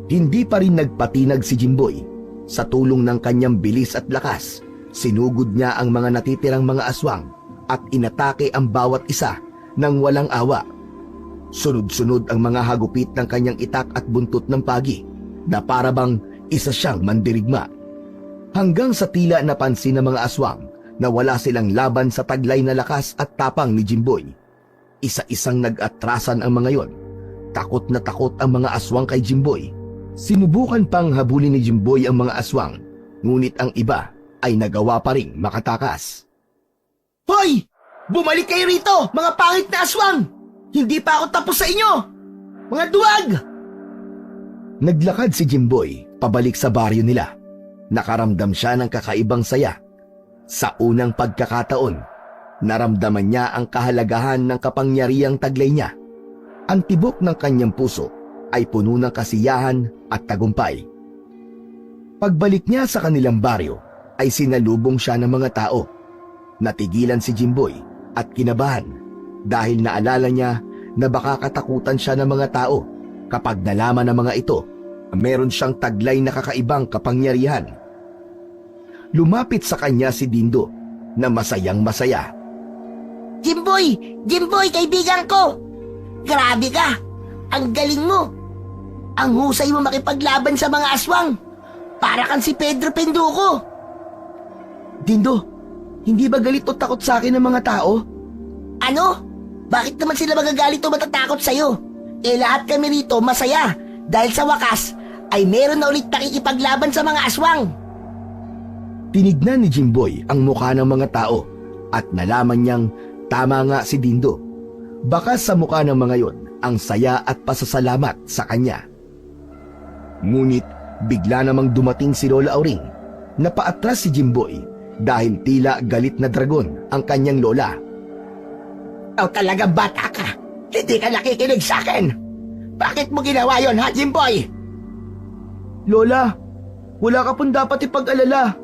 S3: Hindi pa rin nagpatinag si Jimboy. Sa tulong ng kanyang bilis at lakas, sinugod niya ang mga natitirang mga aswang at inatake ang bawat isa ng walang awa. Sunod-sunod ang mga hagupit ng kanyang itak at buntot ng pagi na para bang isa siyang mandirigma. Hanggang sa tila napansin ng mga aswang na wala silang laban sa taglay na lakas at tapang ni Jimboy. Isa-isang nag-atrasan ang mga yon. Takot na takot ang mga aswang kay Jimboy. Sinubukan pang habulin ni Jimboy ang mga aswang, ngunit ang iba ay nagawa pa ring makatakas.
S1: Hoy! Bumalik kayo rito, mga pangit na aswang! Hindi pa ako tapos sa inyo! Mga duwag!
S3: Naglakad si Jimboy pabalik sa baryo nila. Nakaramdam siya ng kakaibang saya. Sa unang pagkakataon, naramdaman niya ang kahalagahan ng kapangyarihang taglay niya. Ang tibok ng kanyang puso ay puno ng kasiyahan at tagumpay. Pagbalik niya sa kanilang baryo, ay sinalubong siya ng mga tao. Natigilan si Jimboy at kinabahan dahil naalala niya na baka katakutan siya ng mga tao kapag nalaman ng mga ito meron siyang taglay na kakaibang kapangyarihan. Lumapit sa kanya si Dindo na masayang masaya.
S2: Jimboy! Jimboy, kaibigan ko! Grabe ka! Ang galing mo! Ang husay mo makipaglaban sa mga aswang! Para kang si Pedro Penduko!
S3: Dindo, hindi ba galit o takot sa akin ng mga tao?
S2: Ano? Bakit naman sila magagalit o matatakot sa'yo? Eh lahat kami rito masaya dahil sa wakas ay meron na ulit nakikipaglaban sa mga aswang.
S3: Tinignan ni Jimboy ang mukha ng mga tao at nalaman niyang tama nga si Dindo. Baka sa mukha ng mga yon ang saya at pasasalamat sa kanya. Ngunit bigla namang dumating si Lola Auring. Napaatras si Jimboy dahil tila galit na dragon ang kanyang lola.
S1: Ikaw talaga bata ka! Hindi ka nakikinig sa akin! Bakit mo ginawa yon, ha, Jimboy?
S3: Lola, wala ka pong dapat ipag-alala.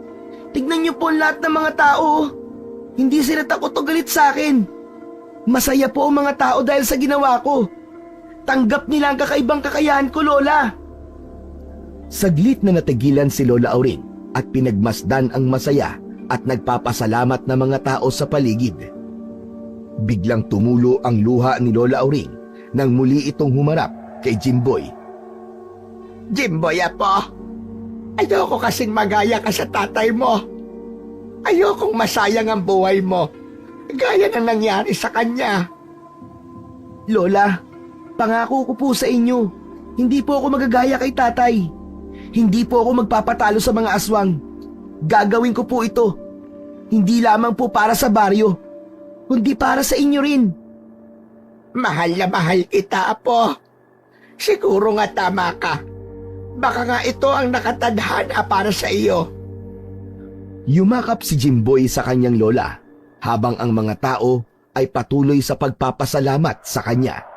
S3: Tignan niyo po ang lahat ng mga tao.
S5: Hindi sila takot o galit sa akin. Masaya po ang mga tao dahil sa ginawa ko. Tanggap nila ang kakaibang kakayahan ko, Lola.
S3: Saglit na natigilan si Lola Auring at pinagmasdan ang masaya at nagpapasalamat na mga tao sa paligid. Biglang tumulo ang luha ni Lola Auring nang muli itong humarap kay Jimboy.
S1: Jimboy, apo. Ayoko kasing magaya ka sa tatay mo. Ayokong masayang ang buhay mo. Gaya ng nangyari sa kanya.
S5: Lola, pangako ko po sa inyo, hindi po ako magagaya kay tatay. Hindi po ako magpapatalo sa mga aswang. Gagawin ko po ito. Hindi lamang po para sa baryo, kundi para sa inyo rin.
S1: Mahal na mahal kita, apo. Siguro nga tama ka. Baka nga ito ang nakatadhana para sa iyo.
S3: Yumakap si Jimboy sa kanyang lola habang ang mga tao ay patuloy sa pagpapasalamat sa kanya.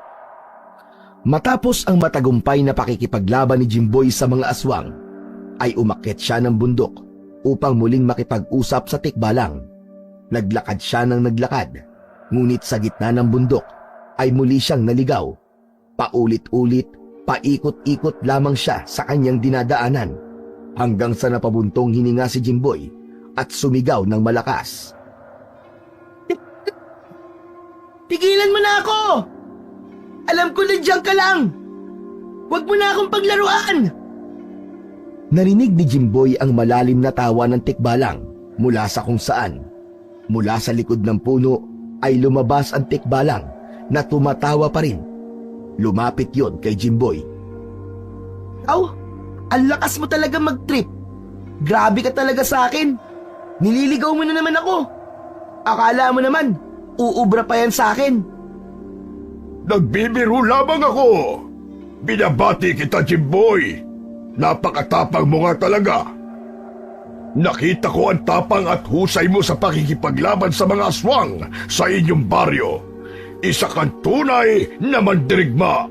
S3: Matapos ang matagumpay na pakikipaglaban ni Jimboy sa mga aswang, ay umakyat siya ng bundok upang muling makipag-usap sa tikbalang. Naglakad siya ng naglakad, ngunit sa gitna ng bundok ay muli siyang naligaw. Paulit-ulit, paikot-ikot lamang siya sa kanyang dinadaanan hanggang sa napabuntong hininga si Jimboy at sumigaw ng malakas.
S5: Tigilan mo na ako! Alam ko nandiyan ka lang! Huwag mo na akong paglaruan!
S3: Narinig ni Jimboy ang malalim na tawa ng tikbalang mula sa kung saan. Mula sa likod ng puno ay lumabas ang tikbalang na tumatawa pa rin. Lumapit yon kay Jimboy.
S5: Aw, ang lakas mo talaga mag-trip. Grabe ka talaga sa akin. Nililigaw mo na naman ako. Akala mo naman, uubra pa yan sa akin.
S4: Nagbibiro lamang ako. Binabati kita, Jimboy. Napakatapang mo nga talaga. Nakita ko ang tapang at husay mo sa pakikipaglaban sa mga aswang sa inyong baryo. Isa kang tunay na mandirigma.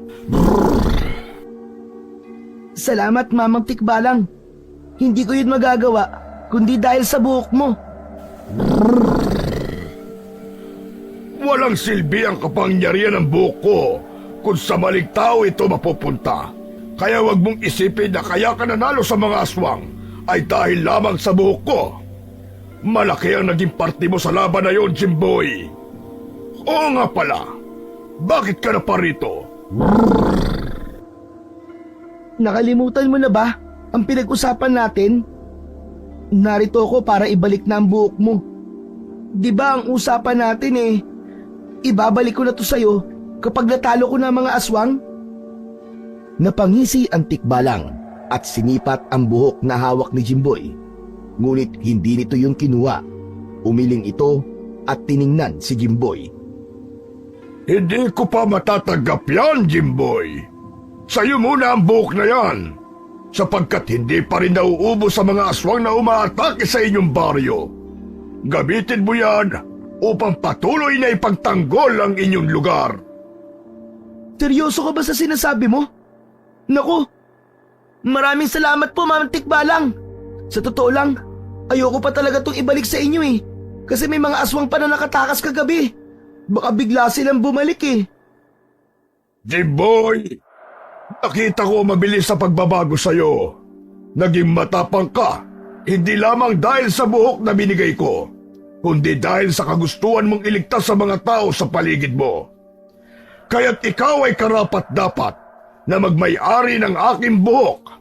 S5: Salamat, Mamang Tikbalang. Hindi ko yun magagawa, kundi dahil sa buhok mo.
S4: Walang silbi ang kapangyarihan ng buhok ko kung sa maling tao ito mapupunta. Kaya wag mong isipin na kaya ka nanalo sa mga aswang ay dahil lamang sa buhok ko. Malaki ang naging parte mo sa laban na yon, Jimboy. Oo nga pala, bakit ka na pa rito?
S5: Nakalimutan mo na ba ang pinag-usapan natin? Narito ako para ibalik na ang buhok mo. Di ba ang usapan natin ibabalik ko na to sa'yo kapag natalo ko na mga aswang?
S3: Napangisi ang tikbalang at sinipat ang buhok na hawak ni Jimboy. Ngunit hindi nito yung kinuha. Umiling ito at tiningnan si Jimboy.
S4: Hindi ko pa matatanggap yan, Jimboy. Sa'yo muna ang buhok na yan, sapagkat hindi pa rin nauubos sa mga aswang na umaatake sa inyong baryo. Gamitin mo yan upang patuloy na ipagtanggol ang inyong lugar.
S5: Seryoso ka ba sa sinasabi mo? Naku, maraming salamat po, Mamang Tikbalang. Sa totoo lang, ayoko pa talaga itong ibalik sa inyo kasi may mga aswang pa na nakatakas kagabi. Baka bigla silang bumalik
S4: Jimboy, nakita ko mabilis sa pagbabago sa'yo. Naging matapang ka, hindi lamang dahil sa buhok na binigay ko, kundi dahil sa kagustuhan mong iligtas sa mga tao sa paligid mo. Kaya't ikaw ay karapat-dapat na magmay-ari ng aking buhok.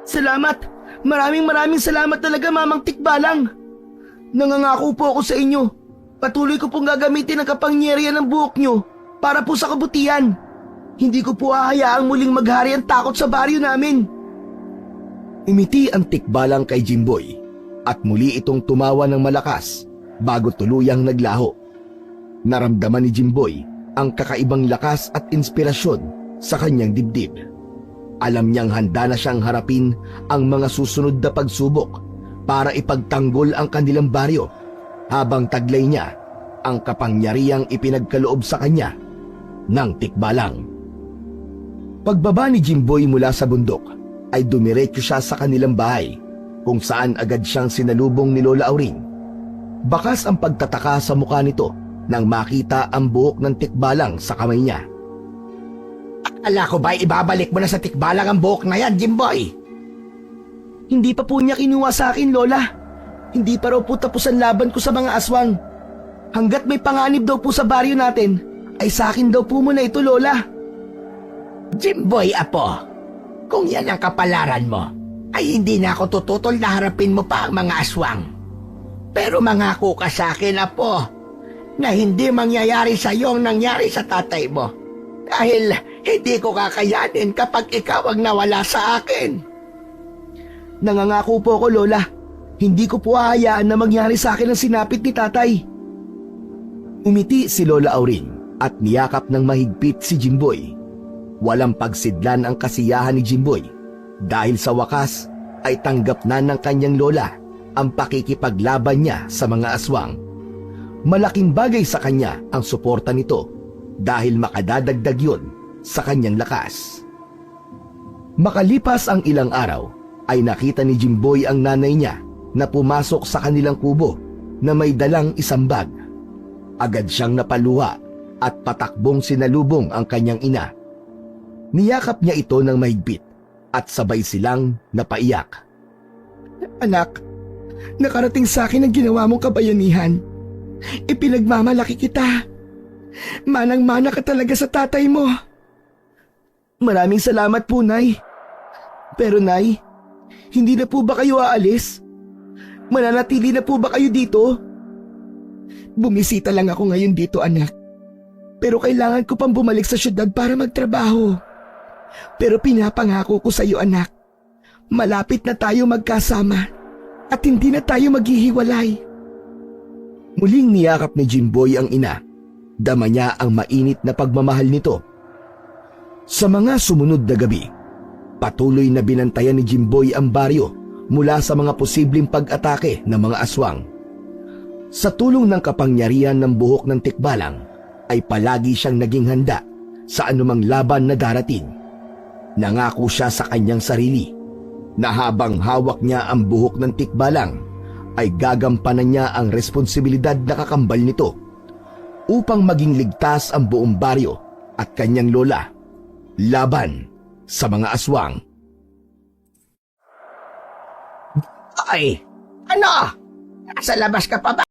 S5: Salamat! Maraming salamat talaga, Mamang Tikbalang. Nangangako po ako sa inyo. Patuloy ko pong gagamitin ang kapangyarihan ng buhok nyo para po sa kabutihan. Hindi ko po hahayaang muling maghari ang takot sa baryo namin.
S3: Umiti ang tikbalang kay Jimboy at muli itong tumawa ng malakas bago tuluyang naglaho. Naramdaman ni Jimboy ang kakaibang lakas at inspirasyon sa kanyang dibdib. Alam niyang handa na siyang harapin ang mga susunod na pagsubok para ipagtanggol ang kanilang baryo habang taglay niya ang kapangyarihang ipinagkaloob sa kanya ng tikbalang. Pagbaba ni Jimboy mula sa bundok ay dumiretso siya sa kanilang bahay kung saan agad siyang sinalubong ni Lola Auring. Bakas ang pagtataka sa mukha nito nang makita ang buhok ng tikbalang sa kamay niya.
S1: Akala ko ba ibabalik mo na sa tikbalang ang buhok na yan, Jimboy?
S5: Hindi pa po niya kinuha sa akin, Lola. Hindi pa raw po tapos ang laban ko sa mga aswang. Hanggat may panganib daw po sa baryo natin, ay sa akin daw po muna ito, Lola.
S1: Jimboy, apo, kung yan ang kapalaran mo, ay hindi na ako tututol na harapin mo pa ang mga aswang. Pero mangako ka sa akin, apo, na hindi mangyayari sa iyo ang nangyari sa tatay mo. Dahil hindi ko kakayanin kapag ikaw ang nawala sa akin.
S5: Nangangako po ako, Lola. Hindi ko po hahayaan na mangyari sa akin ang sinapit ni tatay.
S3: Umiti si Lola Auring at niyakap ng mahigpit si Jimboy. Walang pagsidlan ang kasiyahan ni Jimboy dahil sa wakas ay tanggap na ng kanyang lola ang pakikipaglaban niya sa mga aswang. Malaking bagay sa kanya ang suporta nito dahil makadadagdag yun sa kanyang lakas. Makalipas ang ilang araw ay nakita ni Jimboy ang nanay niya na pumasok sa kanilang kubo na may dalang isang bag. Agad siyang napaluha at patakbong sinalubong ang kanyang ina. Niyakap niya ito ng mahigpit at sabay silang napaiyak.
S5: Anak, nakarating sa akin ang ginawa mong kabayanihan. Ipinagmamalaki kita. Manang-mana ka talaga sa tatay mo. Maraming salamat po, Nay. Pero Nay, hindi na po ba kayo aalis? Mananatili na po ba kayo dito? Bumisita lang ako ngayon dito, anak. Pero kailangan ko pang bumalik sa syudad para magtrabaho. Pero pinapangako ko sa iyo, anak, malapit na tayo magkasama at hindi na tayo maghihiwalay.
S3: Muling niyakap ni Jimboy ang ina. Dama niya ang mainit na pagmamahal nito. Sa mga sumunod na gabi, patuloy na binantayan ni Jimboy ang baryo mula sa mga posibleng pag-atake ng mga aswang. Sa tulong ng kapangyarihan ng buhok ng tikbalang, ay palagi siyang naging handa sa anumang laban na darating. Nangako siya sa kanyang sarili na habang hawak niya ang buhok ng tikbalang, ay gagampanan niya ang responsibilidad na kakambal nito upang maging ligtas ang buong baryo at kanyang lola laban sa mga aswang.
S1: Ay, ano? Nasa labas ka pa ba?